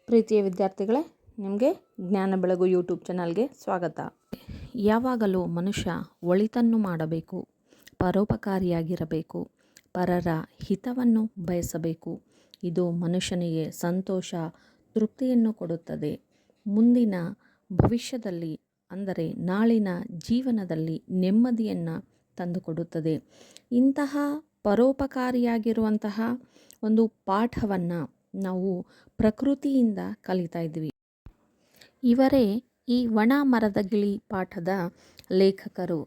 ಪ್ರೀತಿಯ ವಿದ್ಯಾರ್ಥಿಗಳೇ, ನಿಮಗೆ ಜ್ಞಾನ ಬೆಳಗು ಯೂಟ್ಯೂಬ್ ಚಾನಲ್ಗೆ ಸ್ವಾಗತ. ಯಾವಾಗಲೂ ಮನುಷ್ಯ ಒಳಿತನ್ನು ಮಾಡಬೇಕು, ಪರೋಪಕಾರಿಯಾಗಿರಬೇಕು, ಪರರ ಹಿತವನ್ನು ಬಯಸಬೇಕು. ಇದು ಮನುಷ್ಯನಿಗೆ ಸಂತೋಷ, ತೃಪ್ತಿಯನ್ನು ಕೊಡುತ್ತದೆ. ಮುಂದಿನ ಭವಿಷ್ಯದಲ್ಲಿ ಅಂದರೆ ನಾಳಿನ ಜೀವನದಲ್ಲಿ ನೆಮ್ಮದಿಯನ್ನು ತಂದುಕೊಡುತ್ತದೆ. ಇಂತಹ ಪರೋಪಕಾರಿಯಾಗಿರುವಂತಹ ಒಂದು ಪಾಠವನ್ನು ನಾವು ಪ್ರಕೃತಿಯಿಂದ ಕಲಿತಾ ಇದ್ವಿ. ಇವರೇ ಈ ಒಣ ಮರದ ಗಿಳಿ ಪಾಠದ ಲೇಖಕರು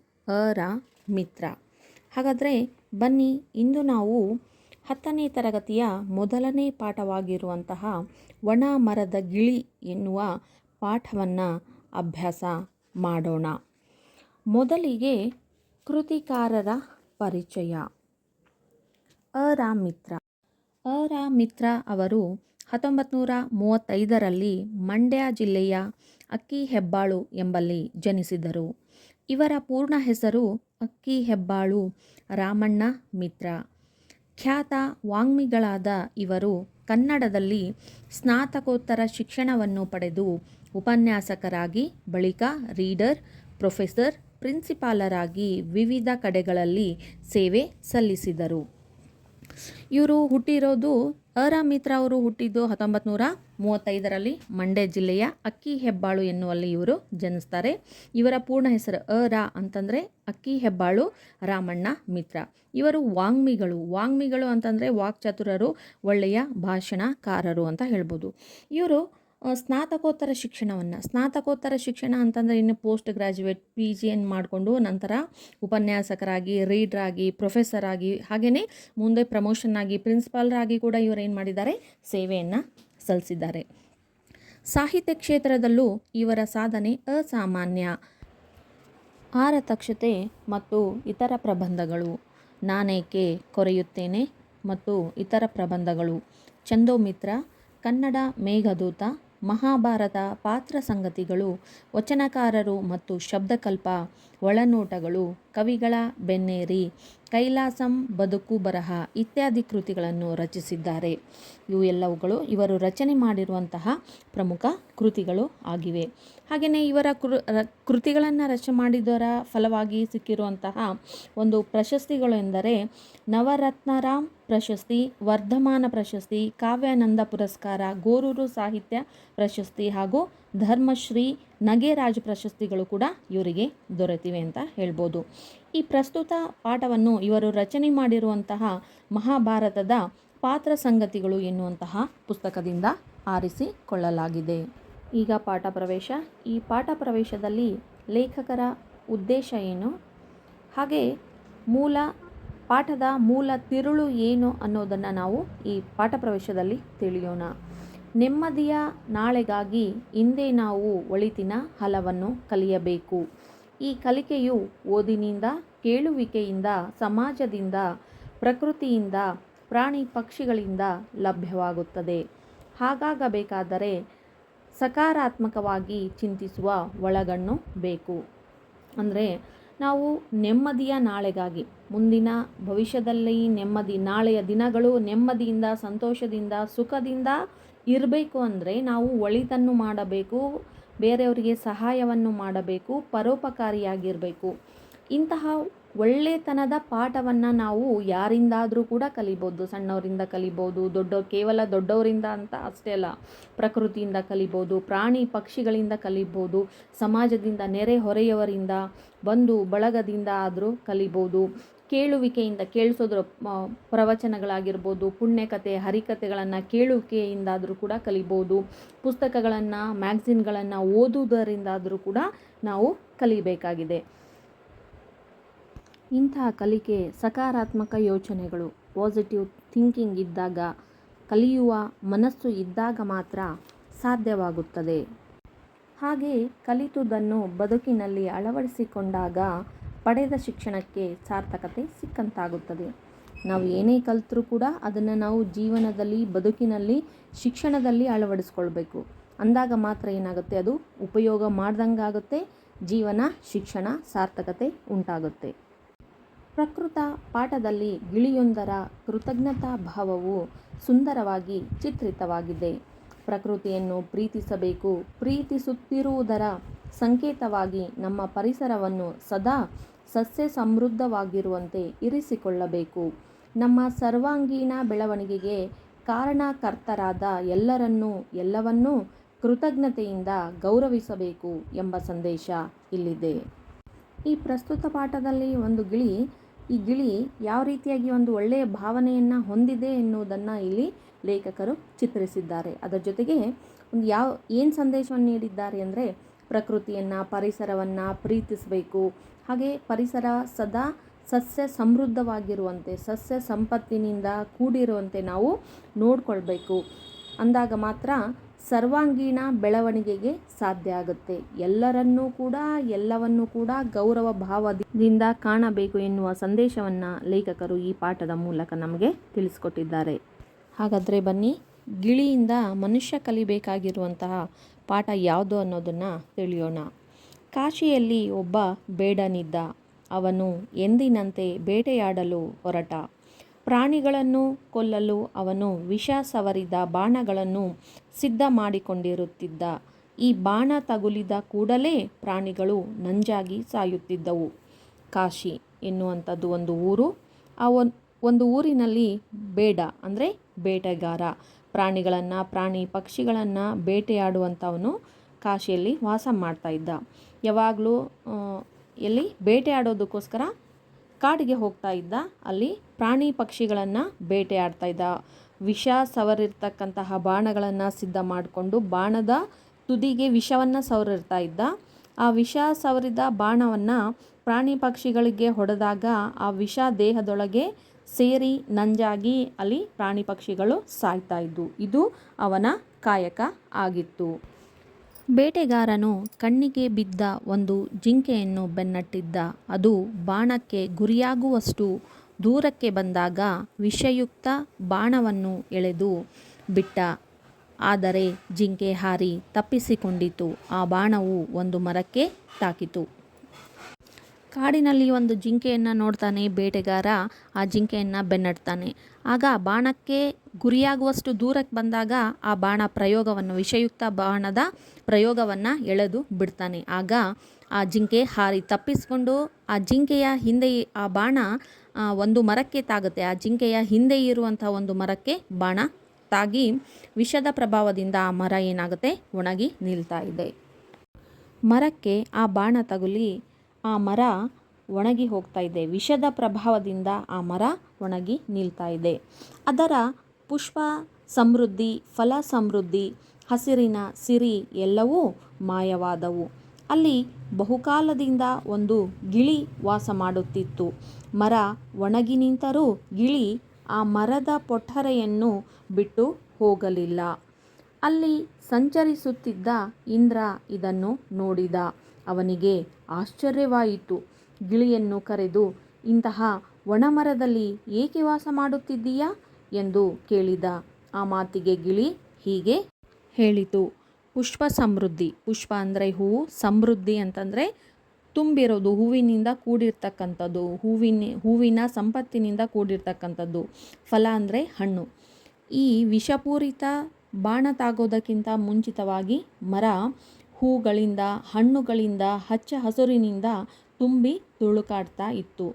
ರ ಮಿತ್ರ. ಹಾಗಾದರೆ ಬನ್ನಿ, ಇಂದು ನಾವು 10ನೇ ತರಗತಿಯ ಮೊದಲನೇ ಪಾಠವಾಗಿರುವಂತಹ ಒಣ ಮರದ ಗಿಳಿ ಎನ್ನುವ ಪಾಠವನ್ನು ಅಭ್ಯಾಸ ಮಾಡೋಣ. ಮೊದಲಿಗೆ ಕೃತಿಕಾರರ ಪರಿಚಯ. ರ ಮಿತ್ರ. ರ ಮಿತ್ರ ಅವರು 1935ರಲ್ಲಿ ಮಂಡ್ಯ ಜಿಲ್ಲೆಯ ಅಕ್ಕಿಹೆಬ್ಬಾಳು ಎಂಬಲ್ಲಿ ಜನಿಸಿದರು. ಇವರ ಪೂರ್ಣ ಹೆಸರು ಅಕ್ಕಿಹೆಬ್ಬಾಳು ರಾಮಣ್ಣ ಮಿತ್ರ. ಖ್ಯಾತ ವಾಗ್ಮಿಗಳಾದ ಇವರು ಕನ್ನಡದಲ್ಲಿ ಸ್ನಾತಕೋತ್ತರ ಶಿಕ್ಷಣವನ್ನು ಪಡೆದು ಉಪನ್ಯಾಸಕರಾಗಿ, ಬಳಿಕ ರೀಡರ್, ಪ್ರೊಫೆಸರ್, ಪ್ರಿನ್ಸಿಪಾಲರಾಗಿ ವಿವಿಧ ಕಡೆಗಳಲ್ಲಿ ಸೇವೆ ಸಲ್ಲಿಸಿದರು. ಇವರು ಹುಟ್ಟಿರೋದು ರ ಮಿತ್ರ ಅವರು ಹುಟ್ಟಿದ್ದು 1935ರಲ್ಲಿ ಮಂಡ್ಯ ಜಿಲ್ಲೆಯ ಅಕ್ಕಿಹೆಬ್ಬಾಳು ಎನ್ನುವಲ್ಲಿ ಇವರು ಜನಿಸ್ತಾರೆ. ಇವರ ಪೂರ್ಣ ಹೆಸರು ರ ಅಂತಂದರೆ ಅಕ್ಕಿಹೆಬ್ಬಾಳು ರಾಮಣ್ಣ ಮಿತ್ರ. ಇವರು ವಾಗ್ಮಿಗಳು ಅಂತಂದರೆ ವಾಕ್ಚಾತುರರು, ಒಳ್ಳೆಯ ಭಾಷಣಕಾರರು ಅಂತ ಹೇಳ್ಬೋದು. ಇವರು ಸ್ನಾತಕೋತ್ತರ ಶಿಕ್ಷಣ ಅಂತಂದರೆ ಇನ್ನು ಪೋಸ್ಟ್ ಗ್ರ್ಯಾಜುಯೇಟ್ PG ಮಾಡಿಕೊಂಡು ನಂತರ ಉಪನ್ಯಾಸಕರಾಗಿ, ರೀಡ್ರಾಗಿ, ಪ್ರೊಫೆಸರ್ ಆಗಿ, ಹಾಗೆಯೇ ಮುಂದೆ ಪ್ರಮೋಷನ್ ಆಗಿ ಪ್ರಿನ್ಸಿಪಾಲರಾಗಿ ಕೂಡ ಇವರು ಏನು ಮಾಡಿದ್ದಾರೆ, ಸೇವೆಯನ್ನು ಸಲ್ಲಿಸಿದ್ದಾರೆ. ಸಾಹಿತ್ಯ ಕ್ಷೇತ್ರದಲ್ಲೂ ಇವರ ಸಾಧನೆ ಅಸಾಮಾನ್ಯ. ಆರತಕ್ಷತೆ ಮತ್ತು ಇತರ ಪ್ರಬಂಧಗಳು, ನಾನೇಕೆ ಕೊರೆಯುತ್ತೇನೆ ಮತ್ತು ಇತರ ಪ್ರಬಂಧಗಳು, ಚಂದೋಮಿತ್ರ, ಕನ್ನಡ ಮೇಘದೂತ, ಮಹಾಭಾರತ, ಪಾತ್ರ ಸಂಗತಿಗಳು, ವಚನಕಾರರು ಮತ್ತು ಶಬ್ದಕಲ್ಪ, ಒಳನೋಟಗಳು, ಕವಿಗಳ ಬೆನ್ನೇರಿ, ಕೈಲಾಸಂ, ಬದುಕು ಬರಹ ಇತ್ಯಾದಿ ಕೃತಿಗಳನ್ನು ರಚಿಸಿದ್ದಾರೆ. ಇವು ಎಲ್ಲವುಗಳು ಇವರು ರಚನೆ ಮಾಡಿರುವಂತಹ ಪ್ರಮುಖ ಕೃತಿಗಳು ಆಗಿವೆ. ಹಾಗೆಯೇ ಇವರ ಕೃತಿಗಳನ್ನು ರಚನೆ ಮಾಡಿದರ ಫಲವಾಗಿ ಸಿಕ್ಕಿರುವಂತಹ ಒಂದು ಪ್ರಶಸ್ತಿಗಳು ಎಂದರೆ ನವರತ್ನರಾಮ್ ಪ್ರಶಸ್ತಿ, ವರ್ಧಮಾನ ಪ್ರಶಸ್ತಿ, ಕಾವ್ಯಾನಂದ ಪುರಸ್ಕಾರ, ಗೋರೂರು ಸಾಹಿತ್ಯ ಪ್ರಶಸ್ತಿ ಹಾಗೂ ಧರ್ಮಶ್ರೀ, ನಗೆರಾಜ್ ಪ್ರಶಸ್ತಿಗಳು ಕೂಡ ಇವರಿಗೆ ದೊರೆತಿವೆ ಅಂತ ಹೇಳ್ಬೋದು. ಈ ಪ್ರಸ್ತುತ ಪಾಠವನ್ನು ಇವರು ರಚನೆ ಮಾಡಿರುವಂತಹ ಮಹಾಭಾರತದ ಪಾತ್ರ ಸಂಗತಿಗಳು ಎನ್ನುವಂತಹ ಪುಸ್ತಕದಿಂದ ಆರಿಸಿಕೊಳ್ಳಲಾಗಿದೆ. ಈಗ ಪಾಠ ಪ್ರವೇಶ. ಈ ಪಾಠ ಪ್ರವೇಶದಲ್ಲಿ ಲೇಖಕರ ಉದ್ದೇಶ ಏನು, ಹಾಗೆ ಪಾಠದ ಮೂಲ ತಿರುಳು ಏನು ಅನ್ನೋದನ್ನು ನಾವು ಈ ಪಾಠ ಪ್ರವೇಶದಲ್ಲಿ ತಿಳಿಯೋಣ. ನೆಮ್ಮದಿಯ ನಾಳೆಗಾಗಿ ಇಂದೇ ನಾವು ಒಳಿತಿನ ಹಲವನ್ನು ಕಲಿಯಬೇಕು. ಈ ಕಲಿಕೆಯು ಓದಿನಿಂದ, ಕೇಳುವಿಕೆಯಿಂದ, ಸಮಾಜದಿಂದ, ಪ್ರಕೃತಿಯಿಂದ, ಪ್ರಾಣಿ ಪಕ್ಷಿಗಳಿಂದ ಲಭ್ಯವಾಗುತ್ತದೆ. ಹಾಗಾಗಬೇಕಾದರೆ ಸಕಾರಾತ್ಮಕವಾಗಿ ಚಿಂತಿಸುವ ಒಳಗಣ್ಣು ಬೇಕು. ಅಂದರೆ ನಾವು ನೆಮ್ಮದಿಯ ನಾಳೆಗಾಗಿ, ಮುಂದಿನ ಭವಿಷ್ಯದಲ್ಲಿ ನಾಳೆಯ ದಿನಗಳು ನೆಮ್ಮದಿಯಿಂದ, ಸಂತೋಷದಿಂದ, ಸುಖದಿಂದ ಇರಬೇಕು ಅಂದರೆ ನಾವು ಒಳಿತನ್ನು ಮಾಡಬೇಕು, ಬೇರೆಯವರಿಗೆ ಸಹಾಯವನ್ನು ಮಾಡಬೇಕು, ಪರೋಪಕಾರಿಯಾಗಿರಬೇಕು. ಇಂತಹ ಒಳ್ಳೆತನದ ಪಾಠವನ್ನು ನಾವು ಯಾರಿಂದಾದರೂ ಕೂಡ ಕಲಿಬೋದು. ಸಣ್ಣವರಿಂದ ಕಲಿಬೋದು, ಕೇವಲ ದೊಡ್ಡವರಿಂದ ಅಂತ ಅಷ್ಟೇ ಅಲ್ಲ, ಪ್ರಕೃತಿಯಿಂದ ಕಲಿಬೋದು, ಪ್ರಾಣಿ ಪಕ್ಷಿಗಳಿಂದ ಕಲಿಬೋದು, ಸಮಾಜದಿಂದ, ನೆರೆ ಹೊರೆಯವರಿಂದ, ಬಂಧು ಬಳಗದಿಂದ ಆದರೂ ಕಲಿಬೋದು. ಕೇಳುವಿಕೆಯಿಂದ, ಕೇಳಿಸೋದ್ರ ಪ್ರವಚನಗಳಾಗಿರ್ಬೋದು, ಪುಣ್ಯಕಥೆ, ಹರಿಕಥೆಗಳನ್ನು ಕೇಳುವಿಕೆಯಿಂದಾದರೂ ಕೂಡ ಕಲಿಬೋದು. ಪುಸ್ತಕಗಳನ್ನು, ಮ್ಯಾಗ್ಝಿನ್ಗಳನ್ನು ಓದುವುದರಿಂದಾದರೂ ಕೂಡ ನಾವು ಕಲಿಬೇಕಾಗಿದೆ. ಇಂತಹ ಕಲಿಕೆ ಸಕಾರಾತ್ಮಕ ಯೋಚನೆಗಳು, ಪಾಸಿಟಿವ್ ಥಿಂಕಿಂಗ್ ಇದ್ದಾಗ, ಕಲಿಯುವ ಮನಸ್ಸು ಇದ್ದಾಗ ಮಾತ್ರ ಸಾಧ್ಯವಾಗುತ್ತದೆ. ಹಾಗೆ ಕಲಿತುದನ್ನು ಬದುಕಿನಲ್ಲಿ ಅಳವಡಿಸಿಕೊಂಡಾಗ ಪಡೆದ ಶಿಕ್ಷಣಕ್ಕೆ ಸಾರ್ಥಕತೆ ಸಿಕ್ಕಂತಾಗುತ್ತದೆ. ನಾವು ಏನೇ ಕಲಿತರೂ ಕೂಡ ಅದನ್ನು ನಾವು ಜೀವನದಲ್ಲಿ, ಬದುಕಿನಲ್ಲಿ, ಶಿಕ್ಷಣದಲ್ಲಿ ಅಳವಡಿಸ್ಕೊಳ್ಬೇಕು. ಅಂದಾಗ ಮಾತ್ರ ಏನಾಗುತ್ತೆ, ಅದು ಉಪಯೋಗ ಮಾಡ್ದಂಗಾಗುತ್ತೆ, ಜೀವನ, ಶಿಕ್ಷಣ ಸಾರ್ಥಕತೆ ಉಂಟಾಗುತ್ತೆ. ಪ್ರಕೃತ ಪಾಠದಲ್ಲಿ ಗಿಳಿಯೊಂದರ ಕೃತಜ್ಞತಾ ಭಾವವು ಸುಂದರವಾಗಿ ಚಿತ್ರಿತವಾಗಿದೆ. ಪ್ರಕೃತಿಯನ್ನು ಪ್ರೀತಿಸಬೇಕು. ಪ್ರೀತಿಸುತ್ತಿರುವುದರ ಸಂಕೇತವಾಗಿ ನಮ್ಮ ಪರಿಸರವನ್ನು ಸದಾ ಸಸ್ಯ ಸಮೃದ್ಧವಾಗಿರುವಂತೆ ಇರಿಸಿಕೊಳ್ಳಬೇಕು. ನಮ್ಮ ಸರ್ವಾಂಗೀಣ ಬೆಳವಣಿಗೆಗೆ ಕಾರಣಕರ್ತರಾದ ಎಲ್ಲವನ್ನೂ ಕೃತಜ್ಞತೆಯಿಂದ ಗೌರವಿಸಬೇಕು ಎಂಬ ಸಂದೇಶ ಇಲ್ಲಿದೆ. ಈ ಪ್ರಸ್ತುತ ಪಾಠದಲ್ಲಿ ಈ ಗಿಳಿ ಯಾವ ರೀತಿಯಾಗಿ ಒಂದು ಒಳ್ಳೆಯ ಭಾವನೆಯನ್ನು ಹೊಂದಿದೆ ಎನ್ನುವುದನ್ನು ಇಲ್ಲಿ ಲೇಖಕರು ಚಿತ್ರಿಸಿದ್ದಾರೆ. ಅದರ ಜೊತೆಗೆ ಏನು ಸಂದೇಶವನ್ನು ನೀಡಿದ್ದಾರೆ ಅಂದರೆ ಪ್ರಕೃತಿಯನ್ನು, ಪರಿಸರವನ್ನು ಪ್ರೀತಿಸಬೇಕು. ಹಾಗೆ ಪರಿಸರ ಸದಾ ಸಸ್ಯ ಸಮೃದ್ಧವಾಗಿರುವಂತೆ, ಸಸ್ಯ ಸಂಪತ್ತಿನಿಂದ ಕೂಡಿರುವಂತೆ ನಾವು ನೋಡಿಕೊಳ್ಬೇಕು. ಅಂದಾಗ ಮಾತ್ರ ಸರ್ವಾಂಗೀಣ ಬೆಳವಣಿಗೆಗೆ ಸಾಧ್ಯ ಆಗುತ್ತೆ. ಎಲ್ಲವನ್ನೂ ಕೂಡ ಗೌರವ ಭಾವದಿಂದ ಕಾಣಬೇಕು ಎನ್ನುವ ಸಂದೇಶವನ್ನು ಲೇಖಕರು ಈ ಪಾಠದ ಮೂಲಕ ನಮಗೆ ತಿಳಿಸ್ಕೊಟ್ಟಿದ್ದಾರೆ. ಹಾಗಾದರೆ ಬನ್ನಿ, ಗಿಳಿಯಿಂದ ಮನುಷ್ಯ ಕಲಿಬೇಕಾಗಿರುವಂತಹ ಪಾಠ ಯಾವುದು ಅನ್ನೋದನ್ನು ತಿಳಿಯೋಣ. ಕಾಶಿಯಲ್ಲಿ ಒಬ್ಬ ಬೇಡನಿದ್ದ. ಅವನು ಎಂದಿನಂತೆ ಬೇಟೆಯಾಡಲು ಹೊರಟ. ಪ್ರಾಣಿಗಳನ್ನು ಕೊಲ್ಲಲು ಅವನು ವಿಷ ಸವರಿದ ಬಾಣಗಳನ್ನು ಸಿದ್ಧ ಮಾಡಿಕೊಂಡಿರುತ್ತಿದ್ದ. ಈ ಬಾಣ ತಗುಲಿದ ಕೂಡಲೇ ಪ್ರಾಣಿಗಳು ನಂಜಾಗಿ ಸಾಯುತ್ತಿದ್ದವು. ಕಾಶಿ ಎನ್ನುವಂಥದ್ದು ಒಂದು ಊರು. ಒಂದು ಊರಿನಲ್ಲಿ ಬೇಡ ಅಂದರೆ ಬೇಟೆಗಾರ ಪ್ರಾಣಿ ಪಕ್ಷಿಗಳನ್ನು ಬೇಟೆಯಾಡುವಂಥವನು ಕಾಶಿಯಲ್ಲಿ ವಾಸ ಮಾಡ್ತಾ ಇದ್ದ. ಯಾವಾಗಲೂ ಎಲ್ಲಿ ಬೇಟೆಯಾಡೋದಕ್ಕೋಸ್ಕರ ಕಾಡಿಗೆ ಹೋಗ್ತಾ ಇದ್ದ. ಅಲ್ಲಿ ಪ್ರಾಣಿ ಪಕ್ಷಿಗಳನ್ನು ಬೇಟೆಯಾಡ್ತಾ ಇದ್ದ. ವಿಷ ಸವರಿರ್ತಕ್ಕಂತಹ ಬಾಣಗಳನ್ನು ಸಿದ್ಧ ಮಾಡಿಕೊಂಡು ಬಾಣದ ತುದಿಗೆ ವಿಷವನ್ನು ಸವರಿರ್ತಾ ಇದ್ದ. ಆ ವಿಷ ಸವರಿದ ಬಾಣವನ್ನು ಪ್ರಾಣಿ ಪಕ್ಷಿಗಳಿಗೆ ಹೊಡೆದಾಗ ಆ ವಿಷ ದೇಹದೊಳಗೆ ಸೇರಿ ನಂಜಾಗಿ ಅಲ್ಲಿ ಪ್ರಾಣಿ ಪಕ್ಷಿಗಳು ಸಾಯ್ತಾ ಇದ್ವು. ಇದು ಅವನ ಕಾಯಕ ಆಗಿತ್ತು. ಬೇಟೆಗಾರನು ಕಣ್ಣಿಗೆ ಬಿದ್ದ ಒಂದು ಜಿಂಕೆಯನ್ನು ಬೆನ್ನಟ್ಟಿದ್ದ. ಅದು ಬಾಣಕ್ಕೆ ಗುರಿಯಾಗುವಷ್ಟು ದೂರಕ್ಕೆ ಬಂದಾಗ ವಿಷಯುಕ್ತ ಬಾಣವನ್ನು ಎಳೆದು ಬಿಟ್ಟ. ಆದರೆ ಜಿಂಕೆ ಹಾರಿ ತಪ್ಪಿಸಿಕೊಂಡಿತು. ಆ ಬಾಣವು ಒಂದು ಮರಕ್ಕೆ ತಾಕಿತು. ಕಾಡಿನಲ್ಲಿ ಒಂದು ಜಿಂಕೆಯನ್ನು ನೋಡ್ತಾನೆ ಬೇಟೆಗಾರ. ಆ ಜಿಂಕೆಯನ್ನು ಬೆನ್ನಟ್ತಾನೆ. ಆಗ ಬಾಣಕ್ಕೆ ಗುರಿಯಾಗುವಷ್ಟು ದೂರಕ್ಕೆ ಬಂದಾಗ ಆ ವಿಷಯುಕ್ತ ಬಾಣದ ಪ್ರಯೋಗವನ್ನು ಎಳೆದು ಬಿಡ್ತಾನೆ. ಆಗ ಆ ಜಿಂಕೆ ಹಾರಿ ತಪ್ಪಿಸಿಕೊಂಡು ಆ ಜಿಂಕೆಯ ಹಿಂದೆ ಆ ಬಾಣ ಒಂದು ಮರಕ್ಕೆ ತಾಗುತ್ತೆ. ಆ ಜಿಂಕೆಯ ಹಿಂದೆ ಇರುವಂಥ ಒಂದು ಮರಕ್ಕೆ ಬಾಣ ತಾಗಿ ವಿಷದ ಪ್ರಭಾವದಿಂದ ಆ ಮರ ಏನಾಗುತ್ತೆ, ಒಣಗಿ ನಿಲ್ತಾ ಇದೆ. ಮರಕ್ಕೆ ಆ ಬಾಣ ತಗುಲಿ ಆ ಮರ ಒಣಗಿ ಹೋಗ್ತಾ ಇದೆ. ವಿಷದ ಪ್ರಭಾವದಿಂದ ಆ ಮರ ಒಣಗಿ ನಿಲ್ತಾ ಇದೆ. ಅದರ ಪುಷ್ಪ ಸಮೃದ್ಧಿ, ಫಲ ಸಮೃದ್ಧಿ, ಹಸಿರಿನ ಸಿರಿ ಎಲ್ಲವೂ ಮಾಯವಾದವು. ಅಲ್ಲಿ ಬಹುಕಾಲದಿಂದ ಒಂದು ಗಿಳಿ ವಾಸ ಮಾಡುತ್ತಿತ್ತು. ಮರ ಒಣಗಿ ನಿಂತರೂ ಗಿಳಿ ಆ ಮರದ ಪೊಠರೆಯನ್ನು ಬಿಟ್ಟು ಹೋಗಲಿಲ್ಲ. ಅಲ್ಲಿ ಸಂಚರಿಸುತ್ತಿದ್ದ ಇಂದ್ರ ಇದನ್ನು ನೋಡಿದ. ಅವನಿಗೆ ಆಶ್ಚರ್ಯವಾಯಿತು. ಗಿಳಿಯನ್ನು ಕರೆದು, ಇಂತಹ ಒಣಮರದಲ್ಲಿ ಏಕೆ ವಾಸ ಮಾಡುತ್ತಿದ್ದೀಯಾ ಎಂದು ಕೇಳಿದ. ಆ ಮಾತಿಗೆ ಗಿಳಿ ಹೀಗೆ ಹೇಳಿತು, ಪುಷ್ಪ ಸಮೃದ್ಧಿ. ಪುಷ್ಪ ಅಂದರೆ ಹೂವು, ಸಮೃದ್ಧಿ ಅಂತಂದರೆ ತುಂಬಿರೋದು, ಹೂವಿನಿಂದ ಕೂಡಿರ್ತಕ್ಕಂಥದ್ದು, ಹೂವಿನ ಸಂಪತ್ತಿನಿಂದ ಕೂಡಿರ್ತಕ್ಕಂಥದ್ದು. ಫಲ ಅಂದರೆ ಹಣ್ಣು. ಈ ವಿಷಪೂರಿತ ಬಾಣ ತಾಗೋದಕ್ಕಿಂತ ಮುಂಚಿತವಾಗಿ ಮರ ಹೂಗಳಿಂದ, ಹಣ್ಣುಗಳಿಂದ, ಹಚ್ಚ ಹಸುರಿನಿಂದ ತುಂಬಿ ತುಳುಕಾಡ್ತಾ ಇತ್ತು.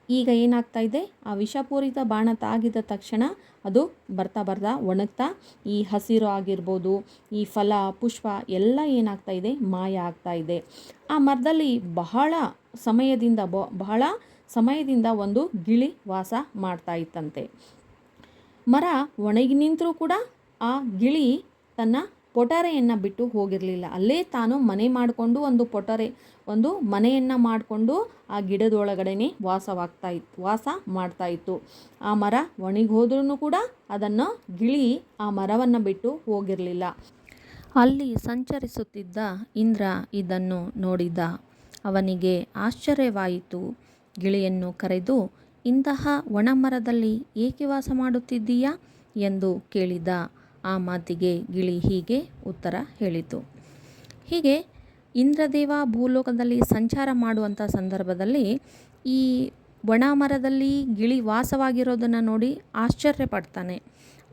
ಈಗ ಏನಾಗ್ತಾ ಇದೆ, ಆ ವಿಷಪೂರಿತ ಬಾಣ ತಾಗಿದ ತಕ್ಷಣ ಅದು ಬರ್ತಾ ಒಣಗ್ತಾ ಈ ಹಸಿರು ಆಗಿರ್ಬೋದು, ಈ ಫಲ ಪುಷ್ಪ ಎಲ್ಲ ಏನಾಗ್ತಾ ಇದೆ, ಮಾಯ ಆಗ್ತಾ ಇದೆ. ಆ ಮರದಲ್ಲಿ ಬಹಳ ಸಮಯದಿಂದ ಒಂದು ಗಿಳಿ ವಾಸ ಮಾಡ್ತಾ ಇತ್ತಂತೆ. ಮರ ಒಣಗಿ ನಿಂತರೂ ಕೂಡ ಆ ಗಿಳಿ ತನ್ನ ಪೊಟರೆಯನ್ನು ಬಿಟ್ಟು ಹೋಗಿರಲಿಲ್ಲ. ಅಲ್ಲೇ ತಾನು ಮನೆ ಮಾಡಿಕೊಂಡು ಒಂದು ಮನೆಯನ್ನು ಮಾಡಿಕೊಂಡು ಆ ಗಿಡದೊಳಗಡೆನೆ ವಾಸ ಮಾಡ್ತಾ ಇತ್ತು. ಆ ಮರ ಒಣಗಿ ಹೋದ್ರೂ ಕೂಡ ಅದನ್ನು ಗಿಳಿ ಆ ಮರವನ್ನು ಬಿಟ್ಟು ಹೋಗಿರಲಿಲ್ಲ. ಅಲ್ಲಿ ಸಂಚರಿಸುತ್ತಿದ್ದ ಇಂದ್ರ ಇದನ್ನು ನೋಡಿದ. ಅವನಿಗೆ ಆಶ್ಚರ್ಯವಾಯಿತು. ಗಿಳಿಯನ್ನು ಕರೆದು, ಇಂತಹ ಒಣಮರದಲ್ಲಿ ಏಕೆ ವಾಸ ಮಾಡುತ್ತಿದ್ದೀಯಾ ಎಂದು ಕೇಳಿದ. ಆ ಮಾತಿಗೆ ಗಿಳಿ ಹೀಗೆ ಉತ್ತರ ಹೇಳಿತು. ಹೀಗೆ ಇಂದ್ರದೇವ ಭೂಲೋಕದಲ್ಲಿ ಸಂಚಾರ ಮಾಡುವಂಥ ಸಂದರ್ಭದಲ್ಲಿ ಈ ಒಣ ಮರದಲ್ಲಿ ಗಿಳಿ ವಾಸವಾಗಿರೋದನ್ನು ನೋಡಿ ಆಶ್ಚರ್ಯ ಪಡ್ತಾನೆ.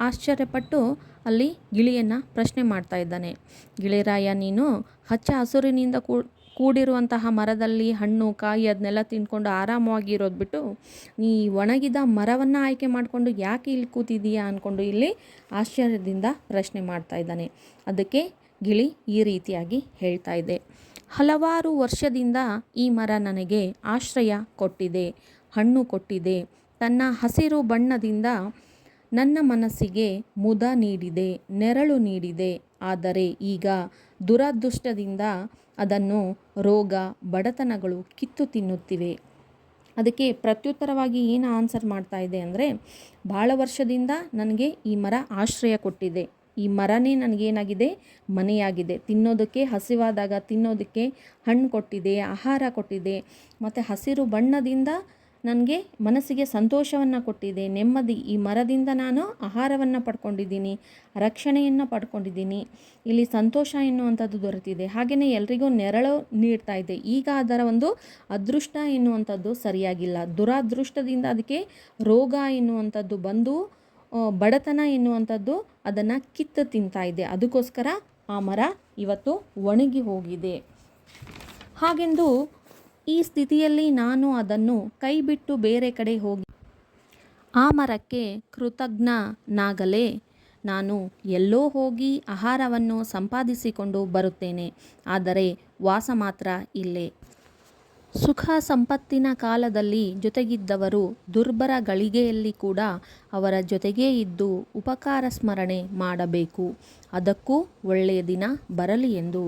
ಆಶ್ಚರ್ಯಪಟ್ಟು ಅಲ್ಲಿ ಗಿಳಿಯನ್ನು ಪ್ರಶ್ನೆ ಮಾಡ್ತಾ ಇದ್ದಾನೆ. ಗಿಳಿರಾಯ, ನೀನು ಹಚ್ಚ ಹಸುರಿನಿಂದ ಕೂಡಿರುವಂತಹ ಮರದಲ್ಲಿ ಹಣ್ಣು ಕಾಯಿ ಅದನ್ನೆಲ್ಲ ತಿಂದ್ಕೊಂಡು ಆರಾಮವಾಗಿ ಇರೋದು ಬಿಟ್ಟು ನೀ ಒಣಗಿದ ಮರವನ್ನು ಆಯ್ಕೆ ಮಾಡಿಕೊಂಡು ಯಾಕೆ ಇಲ್ಲಿ ಕೂತಿದ್ದೀಯಾ ಅಂದ್ಕೊಂಡು ಇಲ್ಲಿ ಆಶ್ಚರ್ಯದಿಂದ ಪ್ರಶ್ನೆ ಮಾಡ್ತಾ ಇದ್ದಾನೆ. ಅದಕ್ಕೆ ಗಿಳಿ ಈ ರೀತಿಯಾಗಿ ಹೇಳ್ತಾ ಇದೆ. ಹಲವಾರು ವರ್ಷದಿಂದ ಈ ಮರ ನನಗೆ ಆಶ್ರಯ ಕೊಟ್ಟಿದೆ, ಹಣ್ಣು ಕೊಟ್ಟಿದೆ, ತನ್ನ ಹಸಿರು ಬಣ್ಣದಿಂದ ನನ್ನ ಮನಸ್ಸಿಗೆ ಮುದ ನೀಡಿದೆ, ನೆರಳು ನೀಡಿದೆ. ಆದರೆ ಈಗ ದುರದೃಷ್ಟದಿಂದ ಅದನ್ನು ರೋಗ ಬಡತನಗಳು ಕಿತ್ತು ತಿನ್ನುತ್ತಿವೆ. ಅದಕ್ಕೆ ಪ್ರತ್ಯುತ್ತರವಾಗಿ ಏನು ಆನ್ಸರ್ ಮಾಡ್ತಾ ಇದೆ ಅಂದರೆ, ಭಾಳ ವರ್ಷದಿಂದ ನನಗೆ ಈ ಮರ ಆಶ್ರಯ ಕೊಟ್ಟಿದೆ, ಈ ಮರನೇ ನನಗೇನಾಗಿದೆ, ಮನೆಯಾಗಿದೆ. ತಿನ್ನೋದಕ್ಕೆ ಹಸಿವಾದಾಗ ತಿನ್ನೋದಕ್ಕೆ ಹಣ್ಣು ಕೊಟ್ಟಿದೆ, ಆಹಾರ ಕೊಟ್ಟಿದೆ, ಮತ್ತು ಹಸಿರು ಬಣ್ಣದಿಂದ ನನಗೆ ಮನಸ್ಸಿಗೆ ಸಂತೋಷವನ್ನು ಕೊಟ್ಟಿದೆ, ನೆಮ್ಮದಿ. ಈ ಮರದಿಂದ ನಾನು ಆಹಾರವನ್ನು ಪಡ್ಕೊಂಡಿದ್ದೀನಿ, ರಕ್ಷಣೆಯನ್ನು ಪಡ್ಕೊಂಡಿದ್ದೀನಿ, ಇಲ್ಲಿ ಸಂತೋಷ ಎನ್ನುವಂಥದ್ದು ದೊರೆತಿದೆ. ಹಾಗೆಯೇ ಎಲ್ರಿಗೂ ನೆರಳು ನೀಡ್ತಾ ಇದೆ. ಈಗ ಅದರ ಒಂದು ಅದೃಷ್ಟ ಎನ್ನುವಂಥದ್ದು ಸರಿಯಾಗಿಲ್ಲ, ದುರಾದೃಷ್ಟದಿಂದ ಅದಕ್ಕೆ ರೋಗ ಎನ್ನುವಂಥದ್ದು ಬಂದು ಬಡತನ ಎನ್ನುವಂಥದ್ದು ಅದನ್ನು ಕಿತ್ತು ತಿಂತಾ ಇದೆ. ಅದಕ್ಕೋಸ್ಕರ ಆ ಮರ ಇವತ್ತು ಒಣಗಿ ಹೋಗಿದೆ. ಹಾಗೆಂದು ಈ ಸ್ಥಿತಿಯಲ್ಲಿ ನಾನು ಅದನ್ನು ಕೈ ಬಿಟ್ಟು ಬೇರೆ ಕಡೆ ಹೋಗಿ ಆ ಮರಕ್ಕೆ ಕೃತಜ್ಞನಾಗಲೇ ನಾನು ಎಲ್ಲೋ ಹೋಗಿ ಆಹಾರವನ್ನು ಸಂಪಾದಿಸಿಕೊಂಡು ಬರುತ್ತೇನೆ, ಆದರೆ ವಾಸ ಮಾತ್ರ ಇಲ್ಲೇ. ಸುಖ ಸಂಪತ್ತಿನ ಕಾಲದಲ್ಲಿ ಜೊತೆಗಿದ್ದವರು ದುರ್ಬರ ಗಳಿಗೆಯಲ್ಲಿ ಕೂಡ ಅವರ ಜೊತೆಗೇ ಇದ್ದು ಉಪಕಾರ ಸ್ಮರಣೆ ಮಾಡಬೇಕು. ಅದಕ್ಕೂ ಒಳ್ಳೆಯ ದಿನ ಬರಲಿ ಎಂದು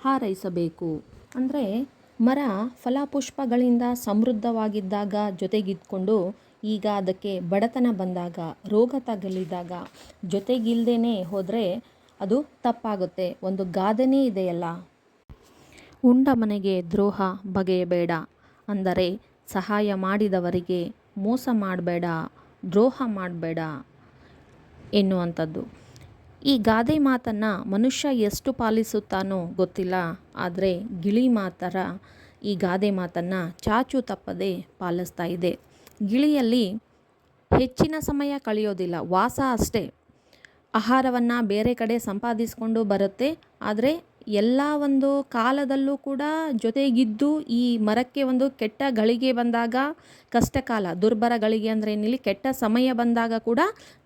ಹಾರೈಸಬೇಕು. ಅಂದರೆ ಮರ ಫಲಪುಷ್ಪಗಳಿಂದ ಸಮೃದ್ಧವಾಗಿದ್ದಾಗ ಜೊತೆಗಿದ್ಕೊಂಡು ಈಗ ಅದಕ್ಕೆ ಬಡತನ ಬಂದಾಗ, ರೋಗ ತಗುಲಿದಾಗ ಜೊತೆಗಿಲ್ದೇ ಹೋದರೆ ಅದು ತಪ್ಪಾಗುತ್ತೆ. ಒಂದು ಗಾದೆನೇ ಇದೆಯಲ್ಲ, ಉಂಡ ಮನೆಗೆ ದ್ರೋಹ ಬಗೆಯಬೇಡ, ಅಂದರೆ ಸಹಾಯ ಮಾಡಿದವರಿಗೆ ಮೋಸ ಮಾಡಬೇಡ, ದ್ರೋಹ ಮಾಡಬೇಡ ಎನ್ನುವಂಥದ್ದು. ಈ ಗಾದೆ ಮಾತನ್ನು ಮನುಷ್ಯ ಎಷ್ಟು ಪಾಲಿಸುತ್ತಾನೋ ಗೊತ್ತಿಲ್ಲ, ಆದರೆ ಗಿಳಿ ಮಾತ್ರ ಈ ಗಾದೆ ಮಾತನ್ನು ಚಾಚು ತಪ್ಪದೆ ಪಾಲಿಸ್ತಾ ಇದೆ. ಗಿಳಿಯಲ್ಲಿ ಹೆಚ್ಚಿನ ಸಮಯ ಕಳೆಯೋದಿಲ್ಲ, ವಾಸ ಅಷ್ಟೇ. ಆಹಾರವನ್ನು ಬೇರೆ ಕಡೆ ಸಂಪಾದಿಸಿಕೊಂಡು ಬರುತ್ತೆ, ಆದರೆ ಎಲ್ಲ ಒಂದು ಕಾಲದಲ್ಲೂ ಕೂಡ ಜೊತೆಗಿದ್ದು ಈ ಮರಕ್ಕೆ ಒಂದು ಕೆಟ್ಟ ಗಳಿಗೆ ಬಂದಾಗ, ಕಷ್ಟ ಕಾಲ, ದುರ್ಬರ ಗಳಿಗೆ ಅಂದರೆ ಏನಿಲ್ಲಿ ಕೆಟ್ಟ ಸಮಯ ಬಂದಾಗ ಕೂಡ